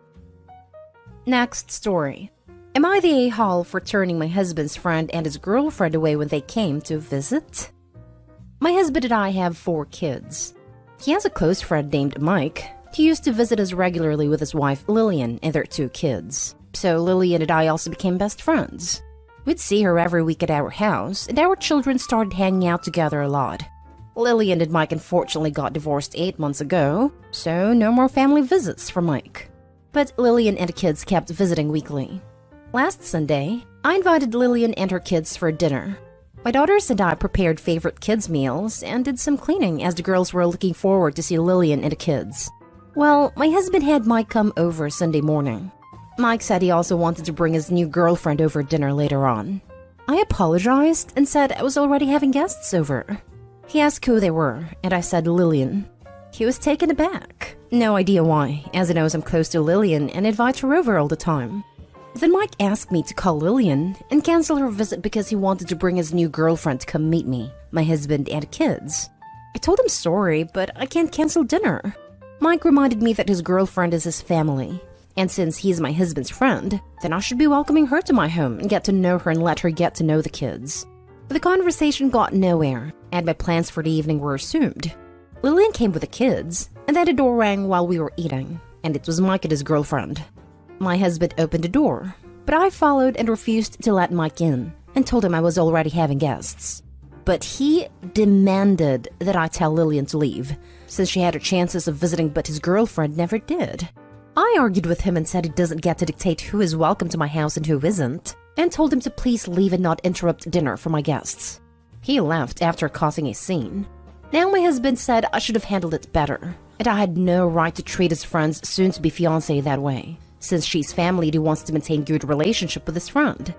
Next story. Am I the a-hole for turning my husband's friend and his girlfriend away when they came to visit? My husband and I have 4 kids. He has a close friend named Mike. He used to visit us regularly with his wife Lillian and their 2 kids. So Lillian and I also became best friends. We'd see her every week at our house, and our children started hanging out together a lot. Lillian and Mike unfortunately got divorced 8 months ago, so no more family visits for Mike. But Lillian and the kids kept visiting weekly. Last Sunday, I invited Lillian and her kids for dinner. My daughters and I prepared favorite kids' meals and did some cleaning as the girls were looking forward to see Lillian and the kids. Well, my husband had Mike come over Sunday morning. Mike said he also wanted to bring his new girlfriend over dinner later on. I apologized and said I was already having guests over. He asked who they were, and I said Lillian. He was taken aback. No idea why, as he knows I'm close to Lillian and invite her over all the time. Then Mike asked me to call Lillian and cancel her visit because he wanted to bring his new girlfriend to come meet me, my husband, and kids. I told him sorry, but I can't cancel dinner. Mike reminded me that his girlfriend is his family, and since he's my husband's friend, then I should be welcoming her to my home and get to know her and let her get to know the kids. The conversation got nowhere, and my plans for the evening were assumed. Lillian came with the kids, and then the door rang while we were eating, and it was Mike and his girlfriend. My husband opened the door, but I followed and refused to let Mike in, and told him I was already having guests. But he demanded that I tell Lillian to leave, since she had her chances of visiting but his girlfriend never did. I argued with him and said he doesn't get to dictate who is welcome to my house and who isn't, and told him to please leave and not interrupt dinner for my guests. He left after causing a scene. Now my husband said I should have handled it better, and I had no right to treat his friend's soon-to-be fiancé that way, since she's family and he wants to maintain good relationship with his friend.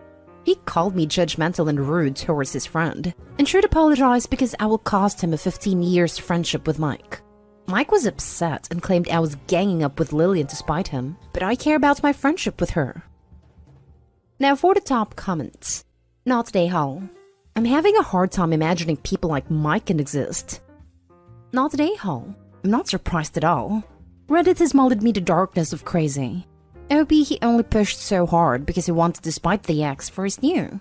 He called me judgmental and rude towards his friend, and should apologize because I will cost him a 15 years friendship with Mike. Mike was upset and claimed I was ganging up with Lillian to spite him, but I care about my friendship with her. Now for the top comments. Not a a-hole. I'm having a hard time imagining people like Mike can exist. Not an a-hole. I'm not surprised at all. Reddit has molded me to darkness of crazy. OP he only pushed so hard because he wanted to spite the ex for his new.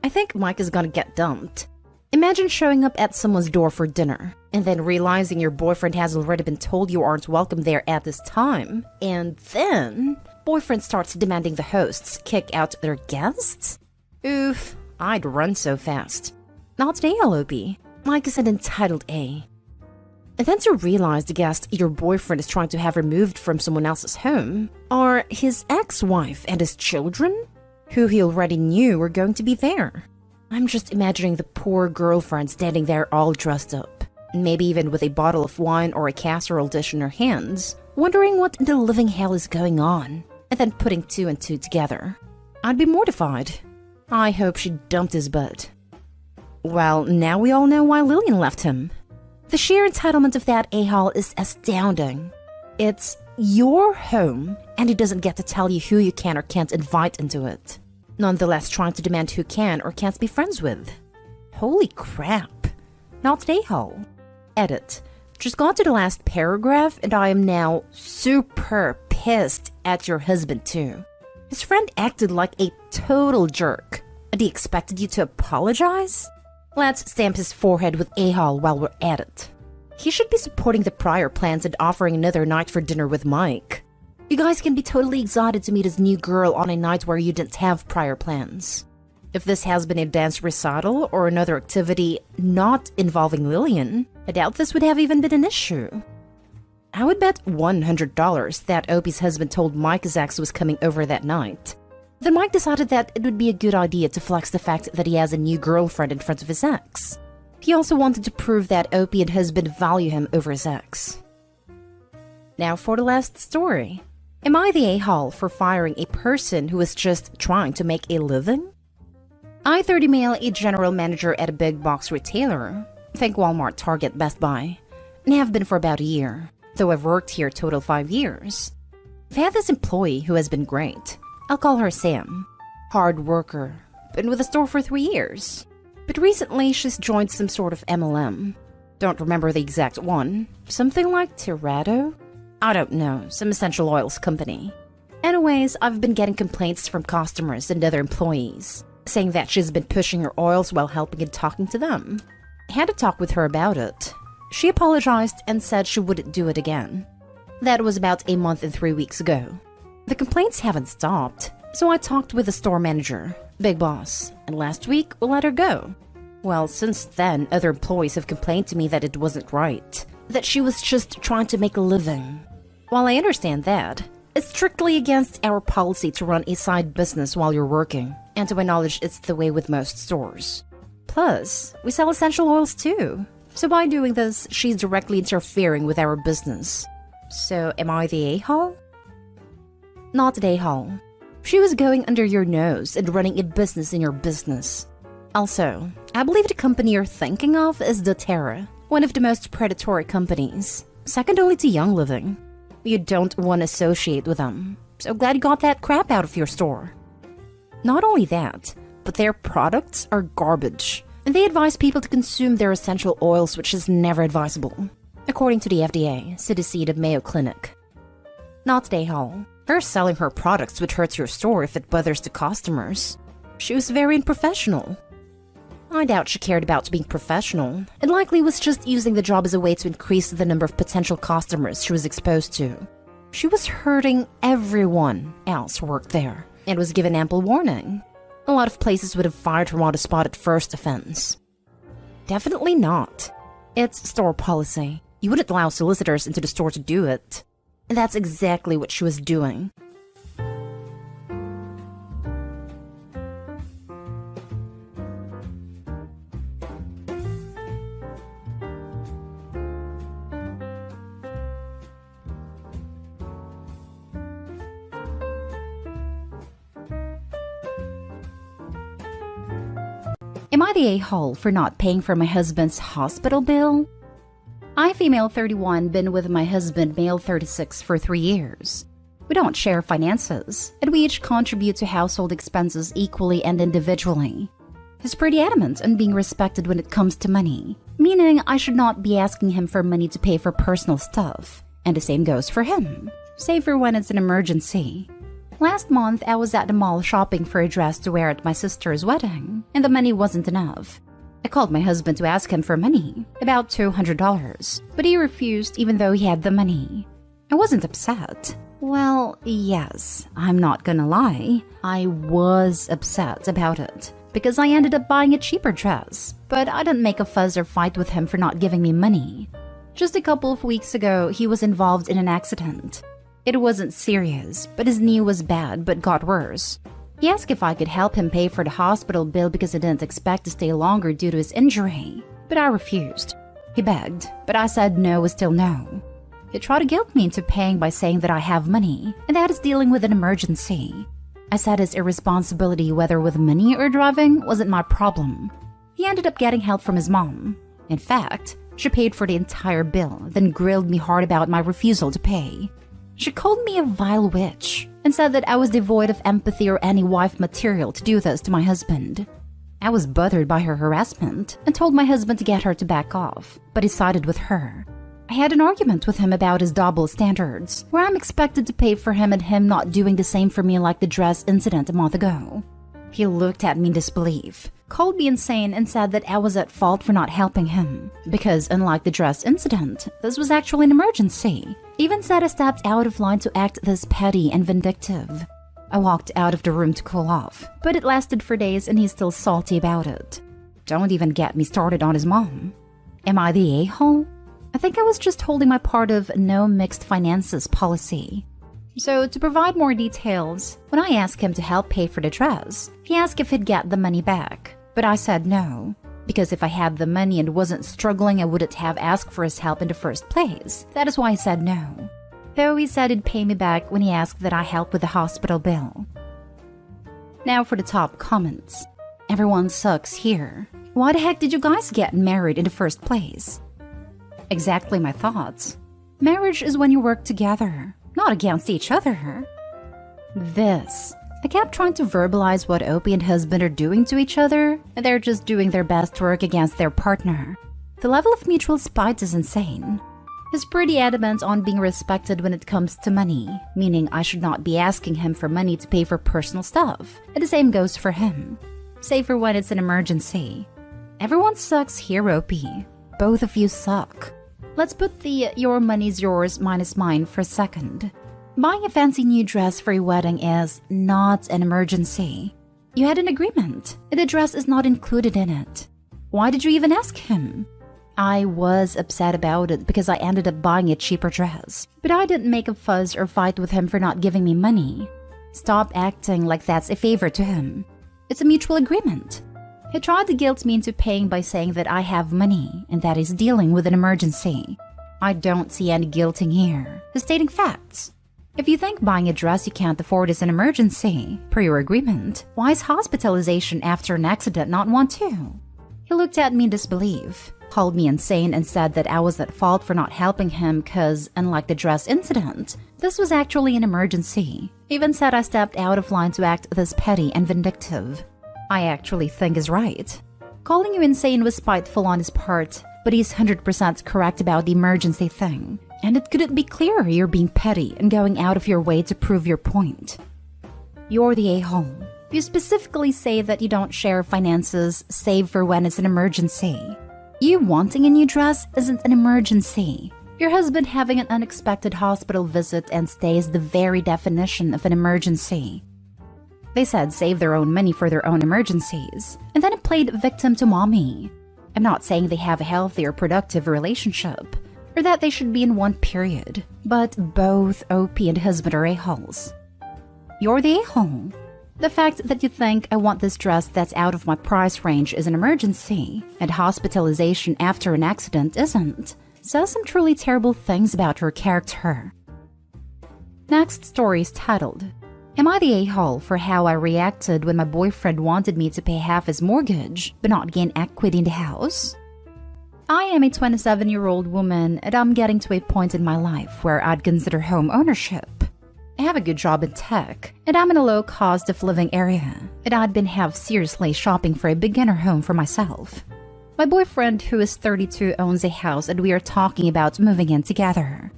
I think Mike is gonna get dumped. Imagine showing up at someone's door for dinner, and then realizing your boyfriend has already been told you aren't welcome there at this time, and then boyfriend starts demanding the hosts kick out their guests? Oof, I'd run so fast. Not an a-hole, OP. Mike is an entitled A. And then to realize the guest your boyfriend is trying to have removed from someone else's home are his ex-wife and his children, who he already knew were going to be there. I'm just imagining the poor girlfriend standing there all dressed up, maybe even with a bottle of wine or a casserole dish in her hands, wondering what in the living hell is going on, and then putting 2 and 2 together. I'd be mortified. I hope she dumped his butt. Well, now we all know why Lillian left him. The sheer entitlement of that a-hole is astounding. It's your home, and he doesn't get to tell you who you can or can't invite into it. Nonetheless trying to demand who can or can't be friends with. Holy crap. Not a-hole. Edit. Just got to the last paragraph and I am now super pissed at your husband too. His friend acted like a total jerk. And he expected you to apologize? Let's stamp his forehead with a-hole while we're at it. He should be supporting the prior plans and offering another night for dinner with Mike. You guys can be totally excited to meet his new girl on a night where you didn't have prior plans. If this has been a dance recital or another activity not involving Lillian, I doubt this would have even been an issue. I would bet $100 that Opie's husband told Mike his ex was coming over that night. Then Mike decided that it would be a good idea to flex the fact that he has a new girlfriend in front of his ex. He also wanted to prove that Opie and husband value him over his ex. Now for the last story. Am I the a-hole for firing a person who is just trying to make a living? I, 30 male, a general manager at a big box retailer, think Walmart, Target, Best Buy, and have been for about a year, though I've worked here total 5 years. I've had this employee who has been great. I'll call her Sam. Hard worker, been with the store for 3 years. But recently she's joined some sort of MLM. Don't remember the exact one. Something like Tirado? I don't know, some essential oils company. Anyways, I've been getting complaints from customers and other employees, saying that she's been pushing her oils while helping and talking to them. I had a talk with her about it. She apologized and said she wouldn't do it again. That was about a month and 3 weeks ago. The complaints haven't stopped, so I talked with the store manager, big boss, and last week we let her go. Well, since then, other employees have complained to me that it wasn't right, that she was just trying to make a living. While I understand that, it's strictly against our policy to run a side business while you're working, and to my knowledge, it's the way with most stores. Plus, we sell essential oils too, so by doing this, she's directly interfering with our business. So, am I the a-hole? Not the a-hole. She was going under your nose and running a business in your business. Also, I believe the company you're thinking of is doTERRA, one of the most predatory companies, second only to Young Living. You don't want to associate with them, so glad you got that crap out of your store. Not only that, but their products are garbage, and they advise people to consume their essential oils, which is never advisable, according to the FDA, CDC, the Mayo Clinic. Not the a-hole. Her selling her products would hurt your store if it bothers the customers. She was very unprofessional. I doubt she cared about being professional, and likely was just using the job as a way to increase the number of potential customers she was exposed to. She was hurting everyone else who worked there, and was given ample warning. A lot of places would have fired her on the spot at first offense. Definitely not. It's store policy. You wouldn't allow solicitors into the store to do it. And that's exactly what she was doing. Am I the a-hole for not paying for my husband's hospital bill? I, female 31, been with my husband, male 36, for 3 years. We don't share finances, and we each contribute to household expenses equally and individually. He's pretty adamant on being respected when it comes to money, meaning I should not be asking him for money to pay for personal stuff, and the same goes for him, save for when it's an emergency. Last month, I was at the mall shopping for a dress to wear at my sister's wedding, and the money wasn't enough. I called my husband to ask him for money, about $200, but he refused even though he had the money. I wasn't upset. Well, yes, I'm not gonna lie, I was upset about it, because I ended up buying a cheaper dress, but I didn't make a fuss or fight with him for not giving me money. Just a couple of weeks ago, he was involved in an accident. It wasn't serious, but his knee was bad but got worse. He asked if I could help him pay for the hospital bill because he didn't expect to stay longer due to his injury, but I refused. He begged, but I said no was still no. He tried to guilt me into paying by saying that I have money, and that is dealing with an emergency. I said his irresponsibility, whether with money or driving, wasn't my problem. He ended up getting help from his mom. In fact, she paid for the entire bill, then grilled me hard about my refusal to pay. She called me a vile witch and said that I was devoid of empathy or any wife material to do this to my husband. I was bothered by her harassment and told my husband to get her to back off, but he sided with her. I had an argument with him about his double standards, where I'm expected to pay for him and him not doing the same for me like the dress incident a month ago. He looked at me in disbelief, called me insane, and said that I was at fault for not helping him, because unlike the dress incident, this was actually an emergency. Even said I stepped out of line to act this petty and vindictive. I walked out of the room to cool off, but it lasted for days and he's still salty about it. Don't even get me started on his mom. Am I the a-hole? I think I was just holding my part of no mixed finances policy. So to provide more details, when I asked him to help pay for the dress, he asked if he'd get the money back, but I said no, because if I had the money and wasn't struggling, I wouldn't have asked for his help in the first place. That is why I said no. Though he said he'd pay me back when he asked that I help with the hospital bill. Now for the top comments. Everyone sucks here. Why the heck did you guys get married in the first place? Exactly my thoughts. Marriage is when you work together, not against each other. I kept trying to verbalize what Opie and husband are doing to each other, and they're just doing their best to work against their partner. The level of mutual spite is insane. He's pretty adamant on being respected when it comes to money, meaning I should not be asking him for money to pay for personal stuff, and the same goes for him. Save for when it's an emergency. Everyone sucks here, Opie. Both of you suck. Let's put the your money's yours minus mine for a second. Buying a fancy new dress for your wedding is not an emergency. You had an agreement, and the dress is not included in it. Why did you even ask him? I was upset about it because I ended up buying a cheaper dress, but I didn't make a fuss or fight with him for not giving me money. Stop acting like that's a favor to him. It's a mutual agreement. He tried to guilt me into paying by saying that I have money and that he's dealing with an emergency. I don't see any guilting here. He's stating facts. If you think buying a dress you can't afford is an emergency, per your agreement, why is hospitalization after an accident not one too? He looked at me in disbelief, called me insane, and said that I was at fault for not helping him because, unlike the dress incident, this was actually an emergency. Even said I stepped out of line to act this petty and vindictive. I actually think is right. Calling you insane was spiteful on his part, but he's 100% correct about the emergency thing. And it couldn't be clearer you're being petty and going out of your way to prove your point. You're the a-hole. You specifically say that you don't share finances save for when it's an emergency. You wanting a new dress isn't an emergency. Your husband having an unexpected hospital visit and stay is the very definition of an emergency. They said save their own money for their own emergencies, and then it played victim to mommy. I'm not saying they have a healthy or productive relationship, or that they should be in one period, but both Opie and husband are a-holes. You're the a-hole. The fact that you think I want this dress that's out of my price range is an emergency, and hospitalization after an accident isn't, says some truly terrible things about your character. Next story is titled, Am I the a-hole for how I reacted when my boyfriend wanted me to pay half his mortgage but not gain equity in the house? I am a 27-year-old woman and I'm getting to a point in my life where I'd consider home ownership. I have a good job in tech and I'm in a low cost of living area, and I'd been seriously shopping for a beginner home for myself. My boyfriend, who is 32, owns a house and we are talking about moving in together.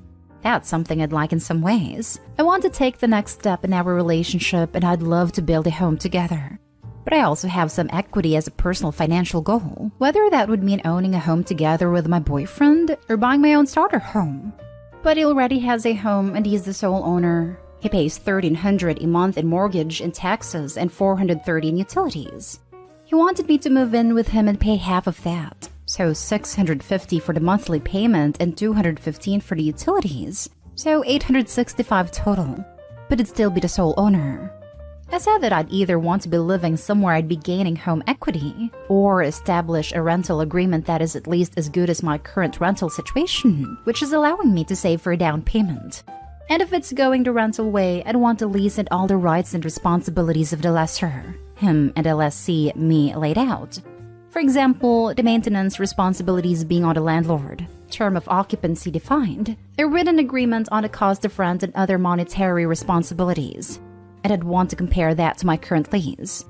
That's something I'd like in some ways. I want to take the next step in our relationship and I'd love to build a home together. But I also have some equity as a personal financial goal, whether that would mean owning a home together with my boyfriend or buying my own starter home. But he already has a home and he's the sole owner. He pays $1,300 a month in mortgage and taxes and $430 in utilities. He wanted me to move in with him and pay half of that. So $650 for the monthly payment and $215 for the utilities. So $865 total. But it'd still be the sole owner. I said that I'd either want to be living somewhere I'd be gaining home equity, or establish a rental agreement that is at least as good as my current rental situation, which is allowing me to save for a down payment. And if it's going the rental way, I'd want to lease and all the rights and responsibilities of the lessor, him and the lessee, me, laid out. For example, the maintenance responsibilities being on the landlord, term of occupancy defined, a written agreement on the cost of rent and other monetary responsibilities. And I'd want to compare that to my current lease.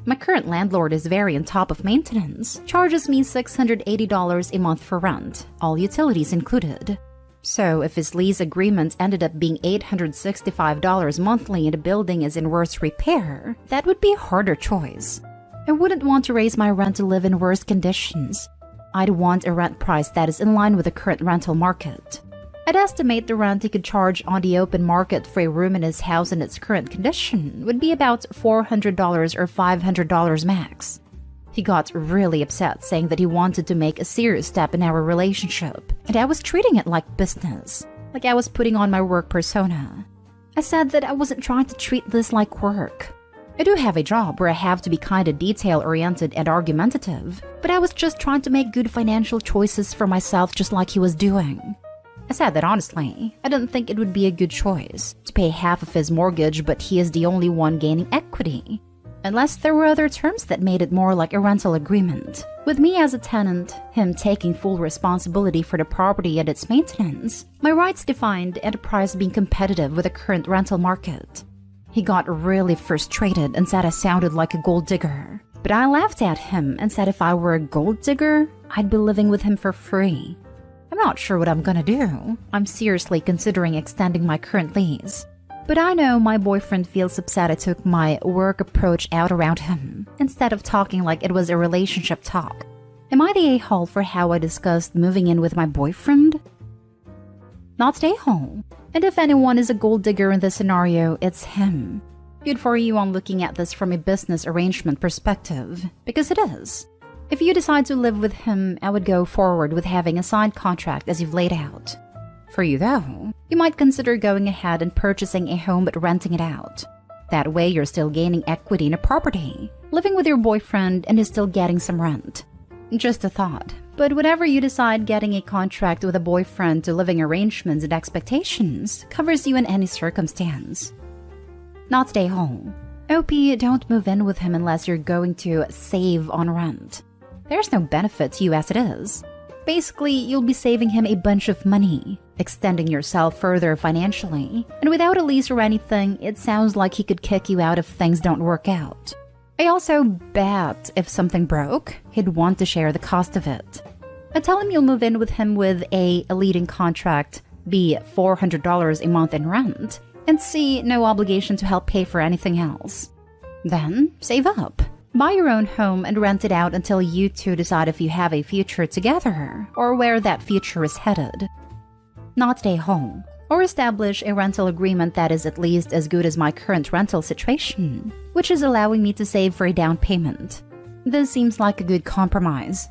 My current landlord is very on top of maintenance, charges me $680 a month for rent, all utilities included. So if his lease agreement ended up being $865 monthly and the building is in worse repair, that would be a harder choice. I wouldn't want to raise my rent to live in worse conditions. I'd want a rent price that is in line with the current rental market. I'd estimate the rent he could charge on the open market for a room in his house in its current condition would be about $400 or $500 max. He got really upset, saying that he wanted to make a serious step in our relationship, and I was treating it like business, like I was putting on my work persona. I said that I wasn't trying to treat this like work. I do have a job where I have to be kind of detail-oriented and argumentative, but I was just trying to make good financial choices for myself just like he was doing. I said that honestly, I didn't think it would be a good choice to pay half of his mortgage, but he is the only one gaining equity. Unless there were other terms that made it more like a rental agreement, with me as a tenant, him taking full responsibility for the property and its maintenance, my rights defined, and a price being competitive with the current rental market. He got really frustrated and said I sounded like a gold digger. But I laughed at him and said if I were a gold digger, I'd be living with him for free. I'm not sure what I'm gonna do. I'm seriously considering extending my current lease. But I know my boyfriend feels upset I took my work approach out around him, instead of talking like it was a relationship talk. Am I the a-hole for how I discussed moving in with my boyfriend? Not the a-hole. And if anyone is a gold digger in this scenario, it's him. Good for you on looking at this from a business arrangement perspective, because it is. If you decide to live with him, I would go forward with having a signed contract as you've laid out. For you though, you might consider going ahead and purchasing a home but renting it out. That way you're still gaining equity in a property, living with your boyfriend and is still getting some rent. Just a thought. But whatever you decide, getting a contract with a boyfriend to living arrangements and expectations covers you in any circumstance. Not stay home. OP, don't move in with him unless you're going to save on rent. There's no benefit to you as it is. Basically, you'll be saving him a bunch of money, extending yourself further financially, and without a lease or anything, it sounds like he could kick you out if things don't work out. I also bet if something broke, he'd want to share the cost of it. I tell him you'll move in with him with a leading contract, be $400 a month in rent, and C, no obligation to help pay for anything else. Then, save up. Buy your own home and rent it out until you two decide if you have a future together, or where that future is headed. Not stay home. Or establish a rental agreement that is at least as good as my current rental situation, which is allowing me to save for a down payment. This seems like a good compromise.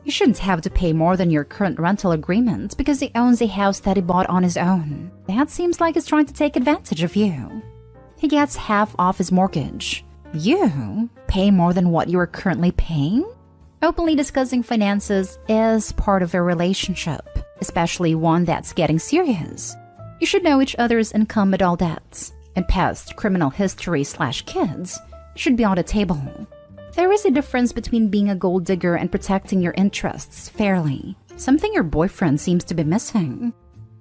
You shouldn't have to pay more than your current rental agreement because he owns a house that he bought on his own. That seems like he's trying to take advantage of you. He gets half off his mortgage. You pay more than what you are currently paying? Openly discussing finances is part of a relationship, especially one that's getting serious. You should know each other's income and all debts, and past criminal history/kids should be on the table. There is a difference between being a gold digger and protecting your interests fairly, something your boyfriend seems to be missing.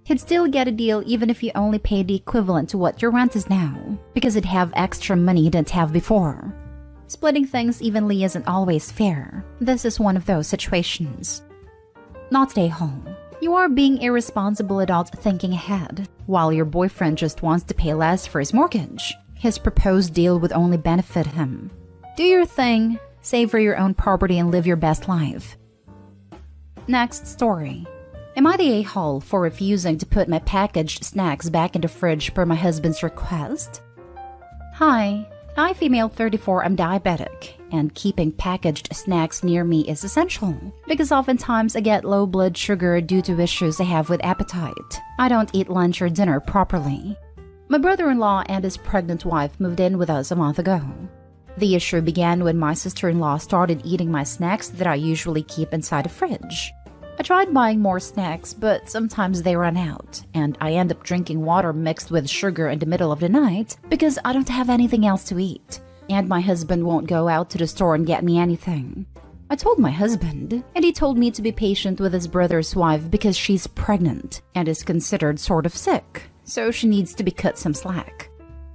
He'd still get a deal even if you only paid the equivalent to what your rent is now, because he'd have extra money he didn't have before. Splitting things evenly isn't always fair. This is one of those situations. Not stay home. You are being a responsible adult thinking ahead, while your boyfriend just wants to pay less for his mortgage. His proposed deal would only benefit him. Do your thing, save for your own property and live your best life. Next story. Am I the a-hole for refusing to put my packaged snacks back in the fridge per my husband's request? Hi, I, female 34, am diabetic, and keeping packaged snacks near me is essential, because oftentimes I get low blood sugar due to issues I have with appetite. I don't eat lunch or dinner properly. My brother-in-law and his pregnant wife moved in with us a month ago. The issue began when my sister-in-law started eating my snacks that I usually keep inside the fridge. I tried buying more snacks, but sometimes they run out, and I end up drinking water mixed with sugar in the middle of the night because I don't have anything else to eat, and my husband won't go out to the store and get me anything. I told my husband, and he told me to be patient with his brother's wife because she's pregnant and is considered sort of sick, so she needs to be cut some slack.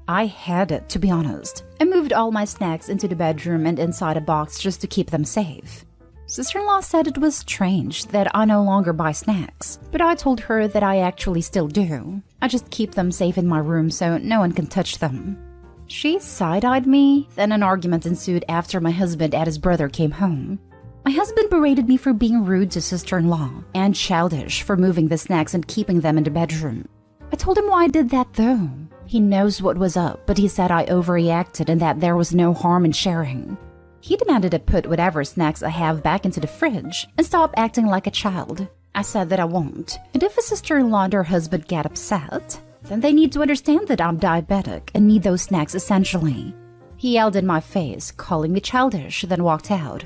I had it, to be honest. I moved all my snacks into the bedroom and inside a box just to keep them safe. Sister-in-law said it was strange that I no longer buy snacks, but I told her that I actually still do. I just keep them safe in my room so no one can touch them. She side-eyed me, then an argument ensued after my husband and his brother came home. My husband berated me for being rude to sister-in-law and childish for moving the snacks and keeping them in the bedroom. I told him why I did that though. He knows what was up, but he said I overreacted and that there was no harm in sharing. He demanded I put whatever snacks I have back into the fridge and stop acting like a child. I said that I won't, and if a sister-in-law and her husband get upset, then they need to understand that I'm diabetic and need those snacks essentially. He yelled in my face, calling me childish, then walked out.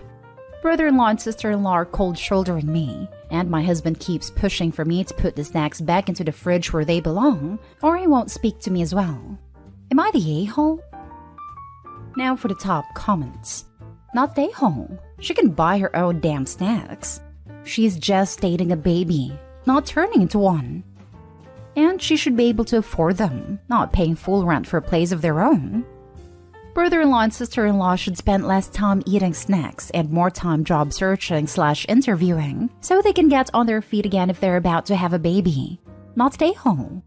Brother-in-law and sister-in-law are cold-shouldering me, and my husband keeps pushing for me to put the snacks back into the fridge where they belong, or he won't speak to me as well. Am I the a-hole? Now for the top comments. Not the a-hole. She can buy her own damn snacks. She's gestating a baby, not turning into one. And she should be able to afford them, not paying full rent for a place of their own. Brother-in-law and sister-in-law should spend less time eating snacks and more time job searching/interviewing so they can get on their feet again if they're about to have a baby. Not stay home.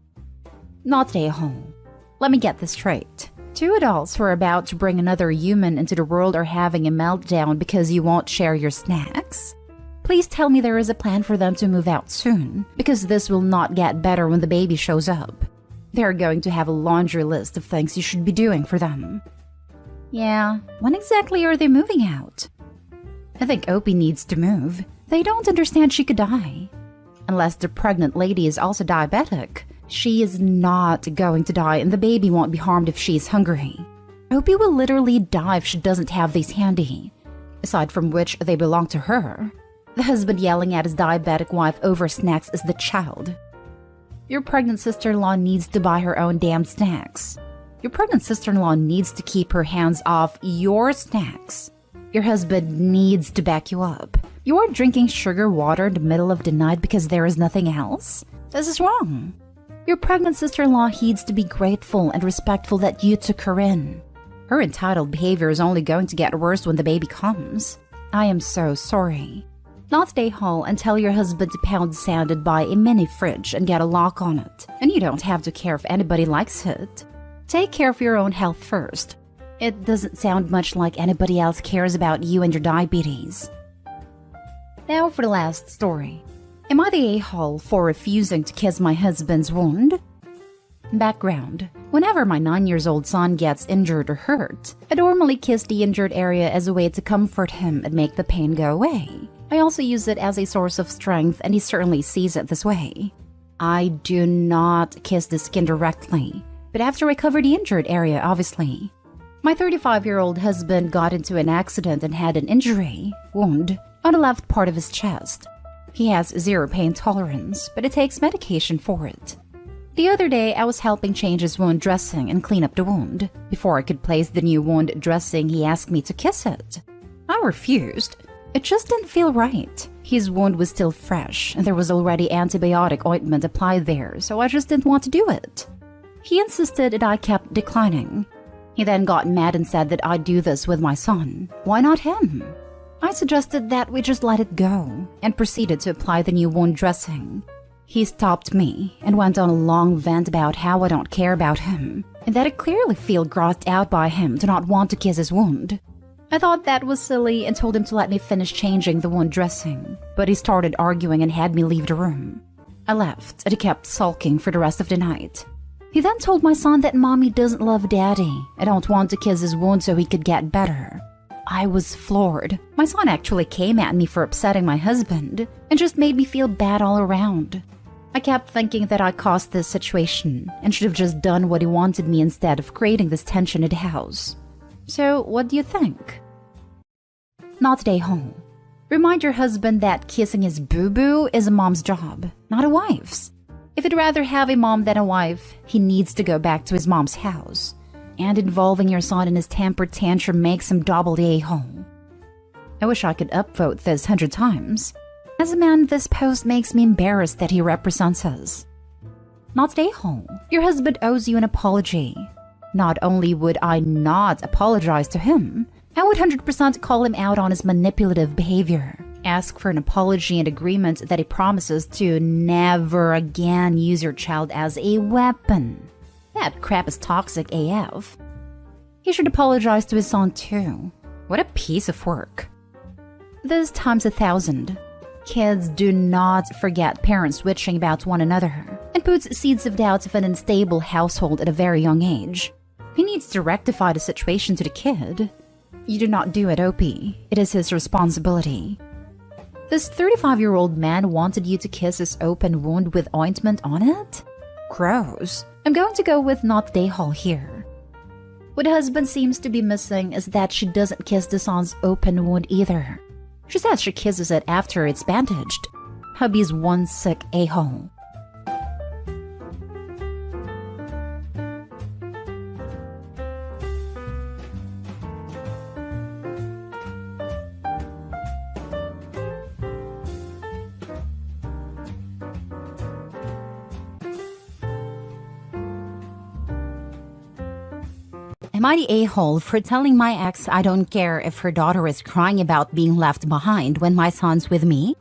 Not stay home. Let me get this straight. 2 adults who are about to bring another human into the world are having a meltdown because you won't share your snacks? Please tell me there is a plan for them to move out soon, because this will not get better when the baby shows up. They're going to have a laundry list of things you should be doing for them. Yeah, when exactly are they moving out? I think Opie needs to move. They don't understand she could die. Unless the pregnant lady is also diabetic, she is not going to die and the baby won't be harmed if she's hungry. Opie will literally die if she doesn't have these handy. Aside from which, they belong to her. The husband yelling at his diabetic wife over snacks is the child. Your pregnant sister-in-law needs to buy her own damn snacks. Your pregnant sister-in-law needs to keep her hands off your snacks. Your husband needs to back you up. You're drinking sugar water in the middle of the night because there is nothing else? This is wrong. Your pregnant sister-in-law needs to be grateful and respectful that you took her in. Her entitled behavior is only going to get worse when the baby comes. I am so sorry. Not stay home and tell your husband to pound sand and buy a mini fridge and get a lock on it. And you don't have to care if anybody likes it. Take care of your own health first. It doesn't sound much like anybody else cares about you and your diabetes. Now for the last story. Am I the a-hole for refusing to kiss my husband's wound? Background. Whenever my 9-year-old son gets injured or hurt, I normally kiss the injured area as a way to comfort him and make the pain go away. I also use it as a source of strength and he certainly sees it this way. I do not kiss the skin directly, but after I cover the injured area, obviously. My 35-year-old husband got into an accident and had an wound, on the left part of his chest. He has zero pain tolerance, but it takes medication for it. The other day, I was helping change his wound dressing and clean up the wound. Before I could place the new wound dressing, he asked me to kiss it. I refused. It just didn't feel right. His wound was still fresh, and there was already antibiotic ointment applied there, so I just didn't want to do it. He insisted and I kept declining. He then got mad and said that I'd do this with my son. Why not him? I suggested that we just let it go and proceeded to apply the new wound dressing. He stopped me and went on a long vent about how I don't care about him and that I clearly feel grossed out by him to not want to kiss his wound. I thought that was silly and told him to let me finish changing the wound dressing, but he started arguing and had me leave the room. I left and he kept sulking for the rest of the night. He then told my son that mommy doesn't love daddy. I don't want to kiss his wound so he could get better. I was floored. My son actually came at me for upsetting my husband and just made me feel bad all around. I kept thinking that I caused this situation and should have just done what he wanted me instead of creating this tension in the house. So, what do you think? Not stay home. Remind your husband that kissing his boo-boo is a mom's job, not a wife's. If he'd rather have a mom than a wife, he needs to go back to his mom's house. And involving your son in his temper tantrum makes him double the a-hole. I wish I could upvote this 100 times. As a man, this post makes me embarrassed that he represents us. Not stay home. Your husband owes you an apology. Not only would I not apologize to him, I would 100% call him out on his manipulative behavior. Ask for an apology and agreement that he promises to never again use your child as a weapon. That crap is toxic AF. He should apologize to his son too. What a piece of work. This times 1,000. Kids do not forget parents switching about one another and puts seeds of doubt of an unstable household at a very young age. He needs to rectify the situation to the kid. You do not do it, OP. It is his responsibility. This 35-year-old man wanted you to kiss his open wound with ointment on it? Gross. I'm going to go with not the a-hole here. What husband seems to be missing is that she doesn't kiss the son's open wound either. She says she kisses it after it's bandaged. Hubby's one sick a-hole. Am I the a-hole for telling my ex I don't care if her daughter is crying about being left behind when my son's with me?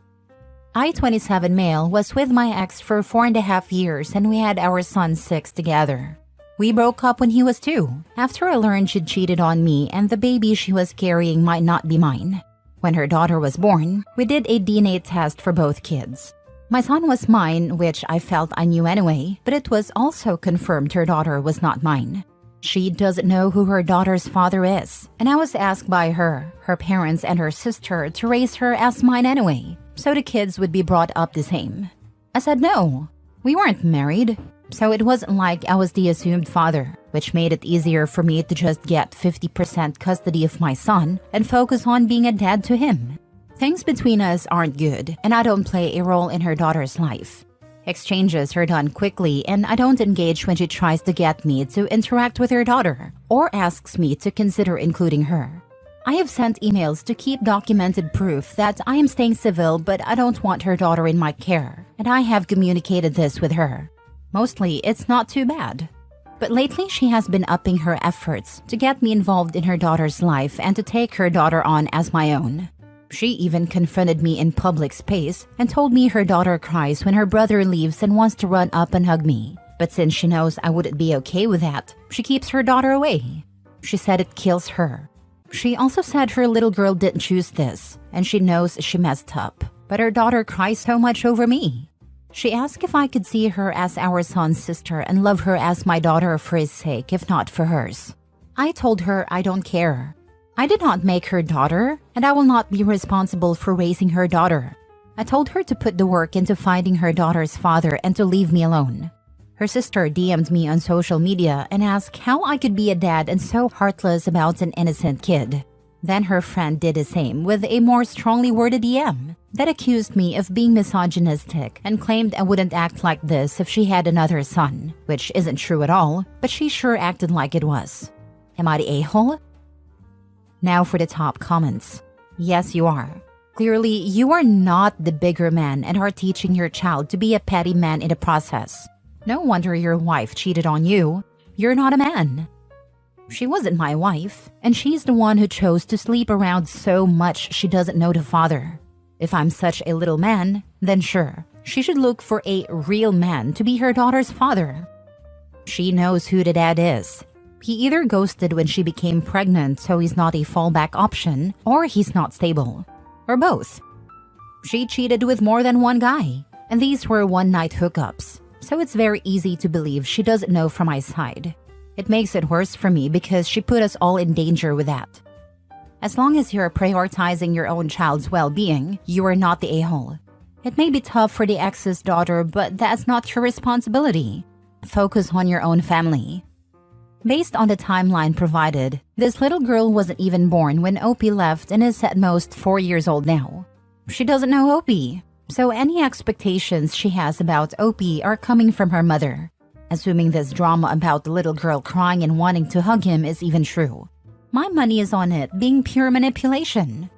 I, 27 male, was with my ex for 4.5 years and we had our son 6 together. We broke up when he was 2, after I learned she'd cheated on me and the baby she was carrying might not be mine. When her daughter was born, we did a DNA test for both kids. My son was mine, which I felt I knew anyway, but it was also confirmed her daughter was not mine. She doesn't know who her daughter's father is, and I was asked by her parents, and her sister to raise her as mine anyway, so the kids would be brought up the same. I said no. We weren't married, so it wasn't like I was the assumed father, which made it easier for me to just get 50% custody of my son and focus on being a dad to him. Things between us aren't good, and I don't play a role in her daughter's life. Exchanges are done quickly and I don't engage when she tries to get me to interact with her daughter or asks me to consider including her. I have sent emails to keep documented proof that I am staying civil but I don't want her daughter in my care, and I have communicated this with her. Mostly it's not too bad. But lately she has been upping her efforts to get me involved in her daughter's life and to take her daughter on as my own. She even confronted me in public space and told me her daughter cries when her brother leaves and wants to run up and hug me. But since she knows I wouldn't be okay with that, she keeps her daughter away. She said it kills her. She also said her little girl didn't choose this, and she knows she messed up. But her daughter cries so much over me. She asked if I could see her as our son's sister and love her as my daughter for his sake, if not for hers. I told her I don't care. I did not make her daughter, and I will not be responsible for raising her daughter. I told her to put the work into finding her daughter's father and to leave me alone. Her sister DM'd me on social media and asked how I could be a dad and so heartless about an innocent kid. Then her friend did the same with a more strongly worded DM that accused me of being misogynistic and claimed I wouldn't act like this if she had another son, which isn't true at all, but she sure acted like it was. Am I the a-hole? Now for the top comments. Yes, you are. Clearly, you are not the bigger man and are teaching your child to be a petty man in the process. No wonder your wife cheated on you. You're not a man. She wasn't my wife, and she's the one who chose to sleep around so much she doesn't know the father. If I'm such a little man, then sure, she should look for a real man to be her daughter's father. She knows who the dad is. He either ghosted when she became pregnant so he's not a fallback option, or he's not stable. Or both. She cheated with more than one guy, and these were one-night hookups, so it's very easy to believe she doesn't know from my side. It makes it worse for me because she put us all in danger with that. As long as you're prioritizing your own child's well-being, you are not the a-hole. It may be tough for the ex's daughter, but that's not your responsibility. Focus on your own family. Based on the timeline provided, this little girl wasn't even born when OP left and is at most 4 years old now. She doesn't know OP, so any expectations she has about OP are coming from her mother. Assuming this drama about the little girl crying and wanting to hug him is even true. My money is on it being pure manipulation.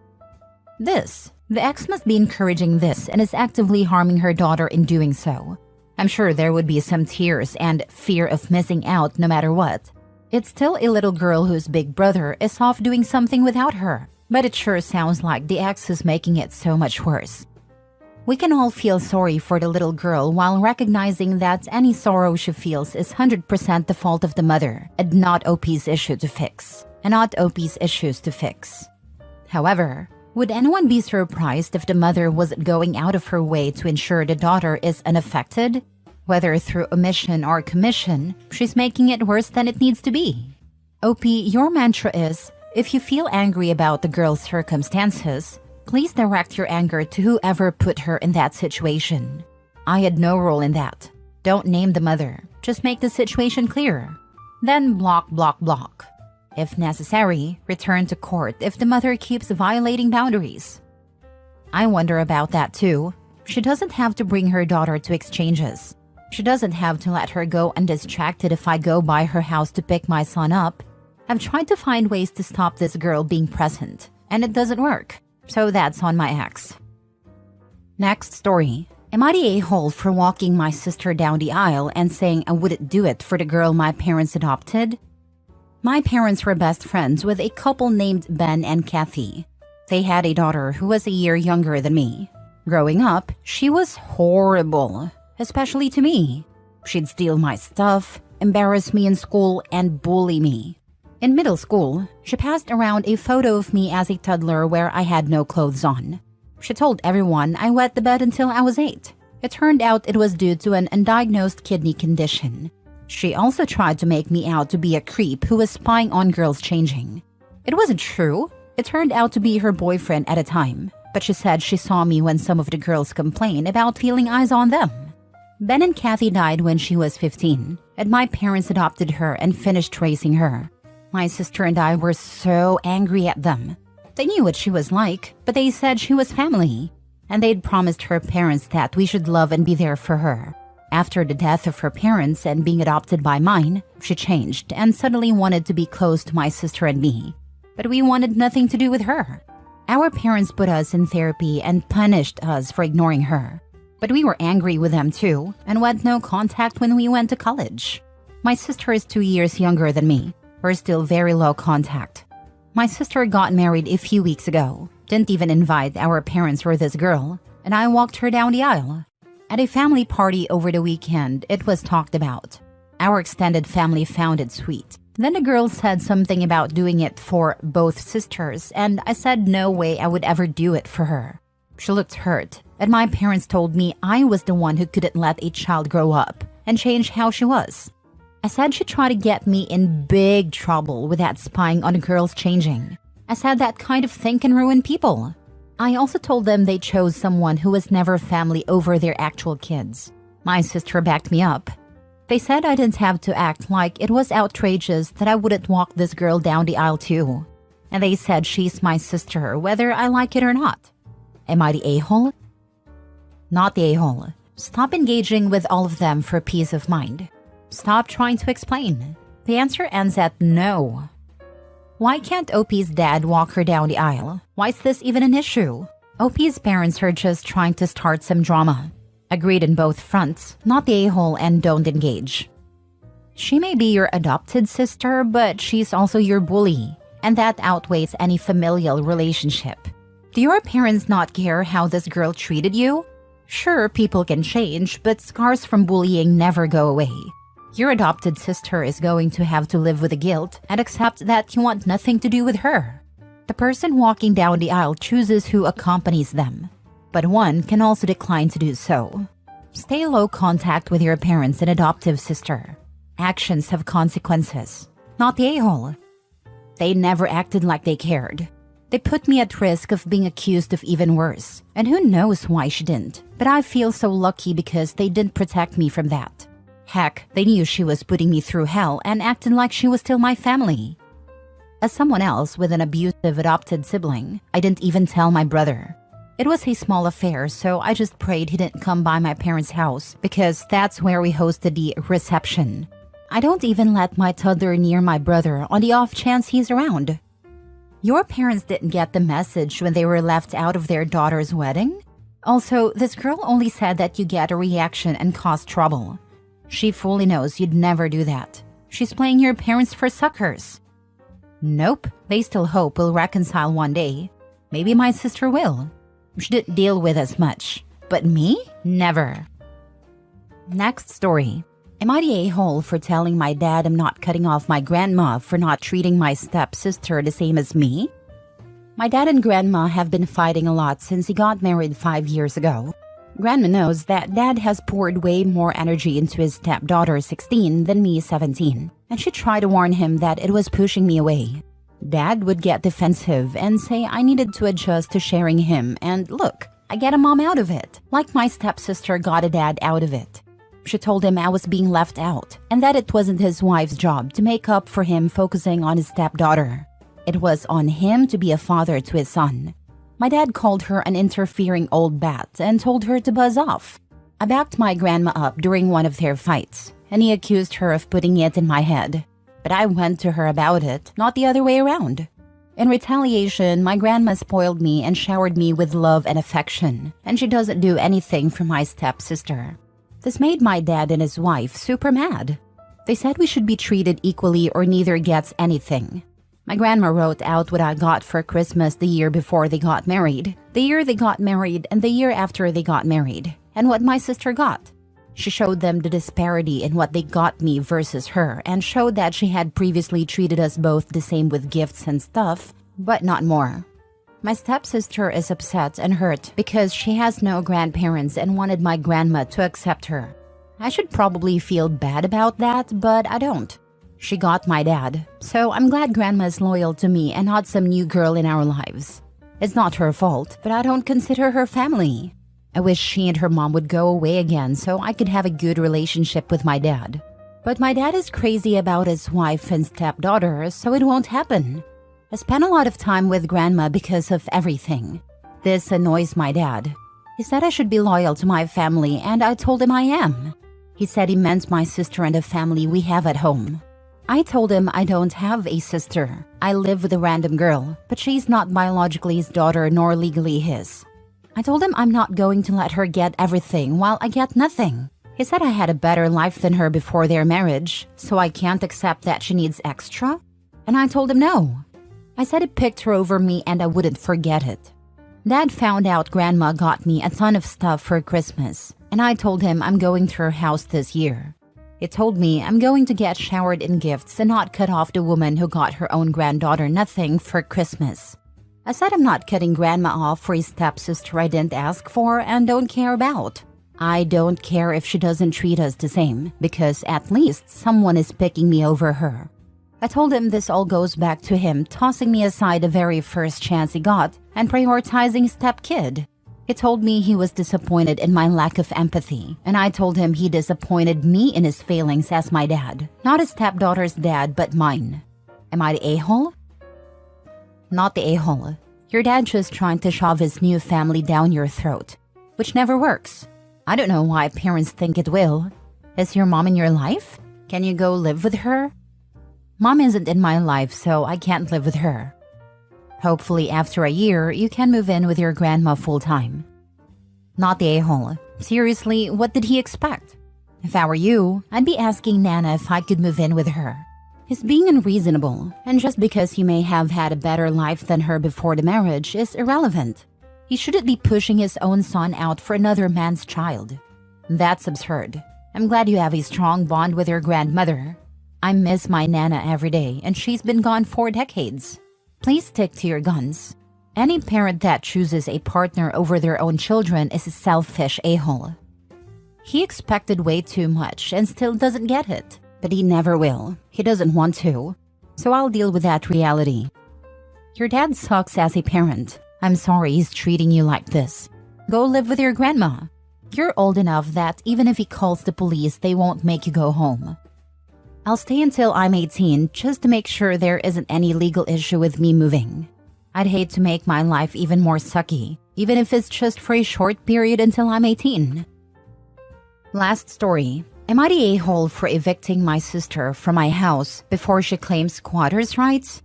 The ex must be encouraging this and is actively harming her daughter in doing so. I'm sure there would be some tears and fear of missing out no matter what. It's still a little girl whose big brother is off doing something without her, but it sure sounds like the ex is making it so much worse. We can all feel sorry for the little girl while recognizing that any sorrow she feels is 100% the fault of the mother and not OP's issue to fix, and not OP's issues to fix. However, would anyone be surprised if the mother wasn't going out of her way to ensure the daughter is unaffected? Whether through omission or commission, she's making it worse than it needs to be. OP, your mantra is, if you feel angry about the girl's circumstances, please direct your anger to whoever put her in that situation. I had no role in that. Don't name the mother. Just make the situation clear. Then block, block, block. If necessary, return to court if the mother keeps violating boundaries. I wonder about that too. She doesn't have to bring her daughter to exchanges. She doesn't have to let her go undistracted if I go by her house to pick my son up. I've tried to find ways to stop this girl being present, and it doesn't work. So that's on my ex. Next story. Am I the a-hole for walking my sister down the aisle and saying I wouldn't do it for the girl my parents adopted? My parents were best friends with a couple named Ben and Kathy. They had a daughter who was a year younger than me. Growing up, she was horrible, especially to me. She'd steal my stuff, embarrass me in school, and bully me. In middle school, she passed around a photo of me as a toddler where I had no clothes on. She told everyone I wet the bed until I was 8. It turned out it was due to an undiagnosed kidney condition. She also tried to make me out to be a creep who was spying on girls changing. It wasn't true. It turned out to be her boyfriend at a time, but she said she saw me when some of the girls complained about feeling eyes on them. Ben and Kathy died when she was 15, and my parents adopted her and finished raising her. My sister and I were so angry at them. They knew what she was like, but they said she was family, and they'd promised her parents that we should love and be there for her. After the death of her parents and being adopted by mine, she changed and suddenly wanted to be close to my sister and me. But we wanted nothing to do with her. Our parents put us in therapy and punished us for ignoring her. But we were angry with them too and went no contact when we went to college. My sister is 2 years younger than me. We're still very low contact. My sister got married a few weeks ago, didn't even invite our parents or this girl, and I walked her down the aisle. At a family party over the weekend, it was talked about. Our extended family found it sweet. Then the girl said something about doing it for both sisters, and I said no way I would ever do it for her. She looked hurt, and my parents told me I was the one who couldn't let a child grow up and change how she was. I said she tried to get me in big trouble with that spying on girls changing. I said that kind of thing can ruin people. I also told them they chose someone who was never family over their actual kids. My sister backed me up. They said I didn't have to act like it was outrageous that I wouldn't walk this girl down the aisle too. And they said she's my sister whether I like it or not. Am I the a-hole? Not the a-hole. Stop engaging with all of them for peace of mind. Stop trying to explain. The answer ends at no. Why can't OP's dad walk her down the aisle? Why is this even an issue? OP's parents are just trying to start some drama. Agreed in both fronts, not the a-hole and don't engage. She may be your adopted sister, but she's also your bully, and that outweighs any familial relationship. Do your parents not care how this girl treated you? Sure, people can change, but scars from bullying never go away. Your adopted sister is going to have to live with the guilt and accept that you want nothing to do with her. The person walking down the aisle chooses who accompanies them, but one can also decline to do so. Stay low contact with your parents and adoptive sister. Actions have consequences, not the a-hole. They never acted like they cared. They put me at risk of being accused of even worse, and who knows why she didn't, but I feel so lucky because they didn't protect me from that. Heck, they knew she was putting me through hell and acted like she was still my family. As someone else with an abusive adopted sibling, I didn't even tell my brother. It was a small affair, so I just prayed he didn't come by my parents' house because that's where we hosted the reception. I don't even let my toddler near my brother on the off chance he's around. Your parents didn't get the message when they were left out of their daughter's wedding? Also, this girl only said that you get a reaction and cause trouble. She fully knows you'd never do that. She's playing your parents for suckers. Nope, they still hope we'll reconcile one day. Maybe my sister will. She didn't deal with as much. But me? Never. Next story. Am I the a-hole for telling my dad I'm not cutting off my grandma for not treating my stepsister the same as me? My dad and grandma have been fighting a lot since he got married 5 years ago. Grandma knows that dad has poured way more energy into his stepdaughter 16 than me 17, and she tried to warn him that it was pushing me away. Dad would get defensive and say I needed to adjust to sharing him, and look, I get a mom out of it, like my stepsister got a dad out of it. She told him I was being left out, and that it wasn't his wife's job to make up for him focusing on his stepdaughter. It was on him to be a father to his son. My dad called her an interfering old bat and told her to buzz off. I backed my grandma up during one of their fights, and he accused her of putting it in my head. But I went to her about it, not the other way around. In retaliation, my grandma spoiled me and showered me with love and affection, and she doesn't do anything for my stepsister. This made my dad and his wife super mad. They said we should be treated equally or neither gets anything. My grandma wrote out what I got for Christmas the year before they got married, the year they got married, and the year after they got married, and what my sister got. She showed them the disparity in what they got me versus her and showed that she had previously treated us both the same with gifts and stuff, but not more. My stepsister is upset and hurt because she has no grandparents and wanted my grandma to accept her. I should probably feel bad about that, but I don't. She got my dad, so I'm glad grandma is loyal to me and not some new girl in our lives. It's not her fault, but I don't consider her family. I wish she and her mom would go away again so I could have a good relationship with my dad. But my dad is crazy about his wife and stepdaughter, so it won't happen. I spent a lot of time with grandma because of everything. This annoys my dad. He said I should be loyal to my family, and I told him I am. He said he meant my sister and the family we have at home. I told him I don't have a sister. I live with a random girl, but she's not biologically his daughter nor legally his. I told him I'm not going to let her get everything while I get nothing. He said I had a better life than her before their marriage, so I can't accept that she needs extra? And I told him no. I said he picked her over me and I wouldn't forget it. Dad found out grandma got me a ton of stuff for Christmas, and I told him I'm going to her house this year. He told me I'm going to get showered in gifts and not cut off the woman who got her own granddaughter nothing for Christmas. I said I'm not cutting grandma off for a stepsister I didn't ask for and don't care about. I don't care if she doesn't treat us the same, because at least someone is picking me over her. I told him this all goes back to him tossing me aside the very first chance he got and prioritizing stepkid. He told me he was disappointed in my lack of empathy, and I told him he disappointed me in his failings as my dad. Not his stepdaughter's dad, but mine. Am I the a-hole? Not the a-hole. Your dad just trying to shove his new family down your throat, which never works. I don't know why parents think it will. Is your mom in your life? Can you go live with her? Mom isn't in my life, so I can't live with her. Hopefully after a year, you can move in with your grandma full-time. Not the a-hole. Seriously, what did he expect? If I were you, I'd be asking Nana if I could move in with her. He's being unreasonable, and just because he may have had a better life than her before the marriage is irrelevant. He shouldn't be pushing his own son out for another man's child. That's absurd. I'm glad you have a strong bond with your grandmother. I miss my Nana every day, and she's been gone for decades. Please stick to your guns. Any parent that chooses a partner over their own children is a selfish a-hole. He expected way too much and still doesn't get it, but he never will. He doesn't want to, so I'll deal with that reality. Your dad sucks as a parent. I'm sorry he's treating you like this. Go live with your grandma. You're old enough that even if he calls the police, they won't make you go home. I'll stay until I'm 18 just to make sure there isn't any legal issue with me moving. I'd hate to make my life even more sucky, even if it's just for a short period until I'm 18. Last story. Am I the a-hole for evicting my sister from my house before she claims squatters' rights?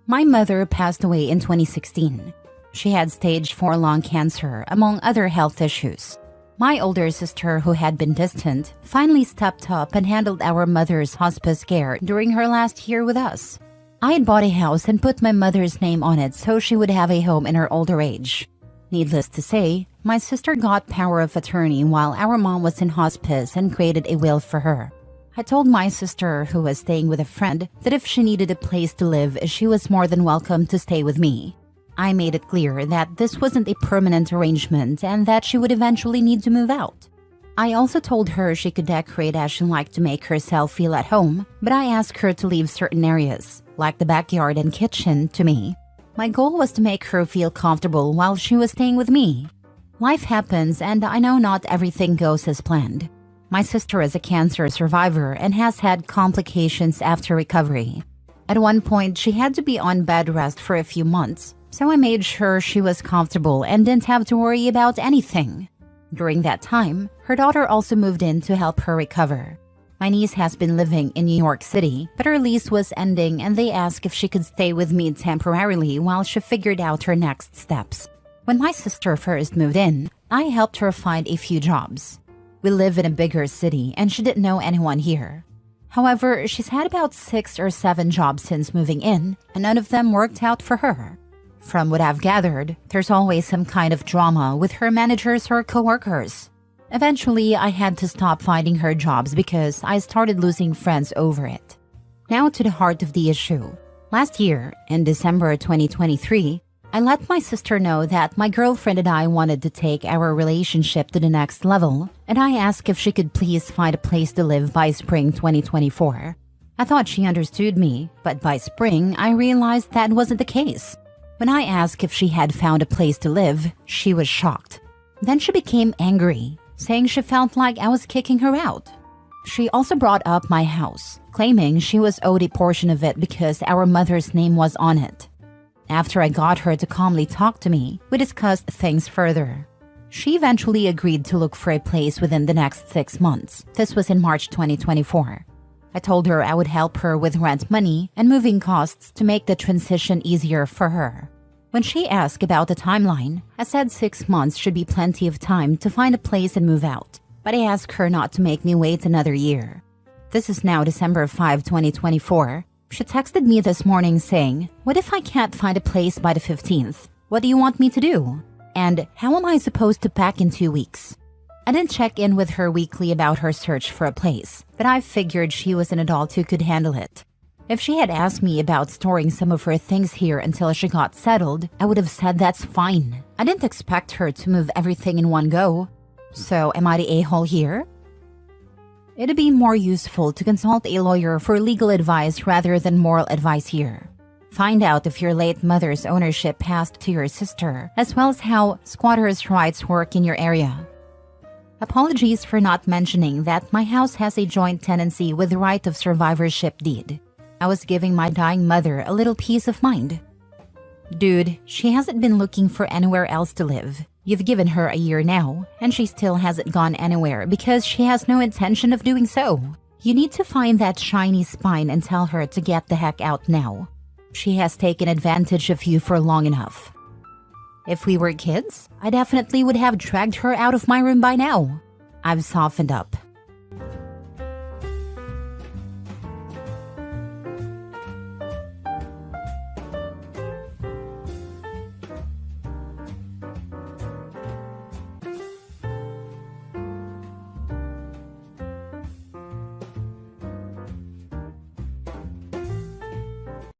My mother passed away in 2016. She had stage 4 lung cancer, among other health issues. My older sister, who had been distant, finally stepped up and handled our mother's hospice care during her last year with us. I had bought a house and put my mother's name on it so she would have a home in her older age. Needless to say, my sister got power of attorney while our mom was in hospice and created a will for her. I told my sister, who was staying with a friend, that if she needed a place to live, she was more than welcome to stay with me. I made it clear that this wasn't a permanent arrangement and that she would eventually need to move out. I also told her she could decorate as she liked to make herself feel at home, but I asked her to leave certain areas, like the backyard and kitchen, to me. My goal was to make her feel comfortable while she was staying with me. Life happens, and I know not everything goes as planned. My sister is a cancer survivor and has had complications after recovery. At one point, she had to be on bed rest for a few months, so I made sure she was comfortable and didn't have to worry about anything. During that time, her daughter also moved in to help her recover. My niece has been living in New York City, but her lease was ending and they asked if she could stay with me temporarily while she figured out her next steps. When my sister first moved in, I helped her find a few jobs. We live in a bigger city and she didn't know anyone here. However, she's had about 6 or 7 jobs since moving in, and none of them worked out for her. From what I've gathered, there's always some kind of drama with her managers or coworkers. Eventually, I had to stop finding her jobs because I started losing friends over it. Now to the heart of the issue. Last year, in December 2023, I let my sister know that my girlfriend and I wanted to take our relationship to the next level, and I asked if she could please find a place to live by spring 2024. I thought she understood me, but by spring, I realized that wasn't the case. When I asked if she had found a place to live, she was shocked. Then she became angry, saying she felt like I was kicking her out. She also brought up my house, claiming she was owed a portion of it because our mother's name was on it. After I got her to calmly talk to me, we discussed things further. She eventually agreed to look for a place within the next 6 months. This was in March 2024. I told her I would help her with rent money and moving costs to make the transition easier for her. When she asked about the timeline, I said 6 months should be plenty of time to find a place and move out, but I asked her not to make me wait another year. This is now December 5, 2024. She texted me this morning saying, "What if I can't find a place by the 15th? What do you want me to do? And how am I supposed to pack in 2 weeks?" I didn't check in with her weekly about her search for a place, but I figured she was an adult who could handle it. If she had asked me about storing some of her things here until she got settled, I would have said that's fine. I didn't expect her to move everything in one go. So am I the a-hole here? It'd be more useful to consult a lawyer for legal advice rather than moral advice here. Find out if your late mother's ownership passed to your sister, as well as how squatters' rights work in your area. Apologies for not mentioning that my house has a joint tenancy with the right of survivorship deed. I was giving my dying mother a little peace of mind. Dude, she hasn't been looking for anywhere else to live. You've given her a year now, and she still hasn't gone anywhere because she has no intention of doing so. You need to find that shiny spine and tell her to get the heck out now. She has taken advantage of you for long enough. If we were kids, I definitely would have dragged her out of my room by now. I've softened up.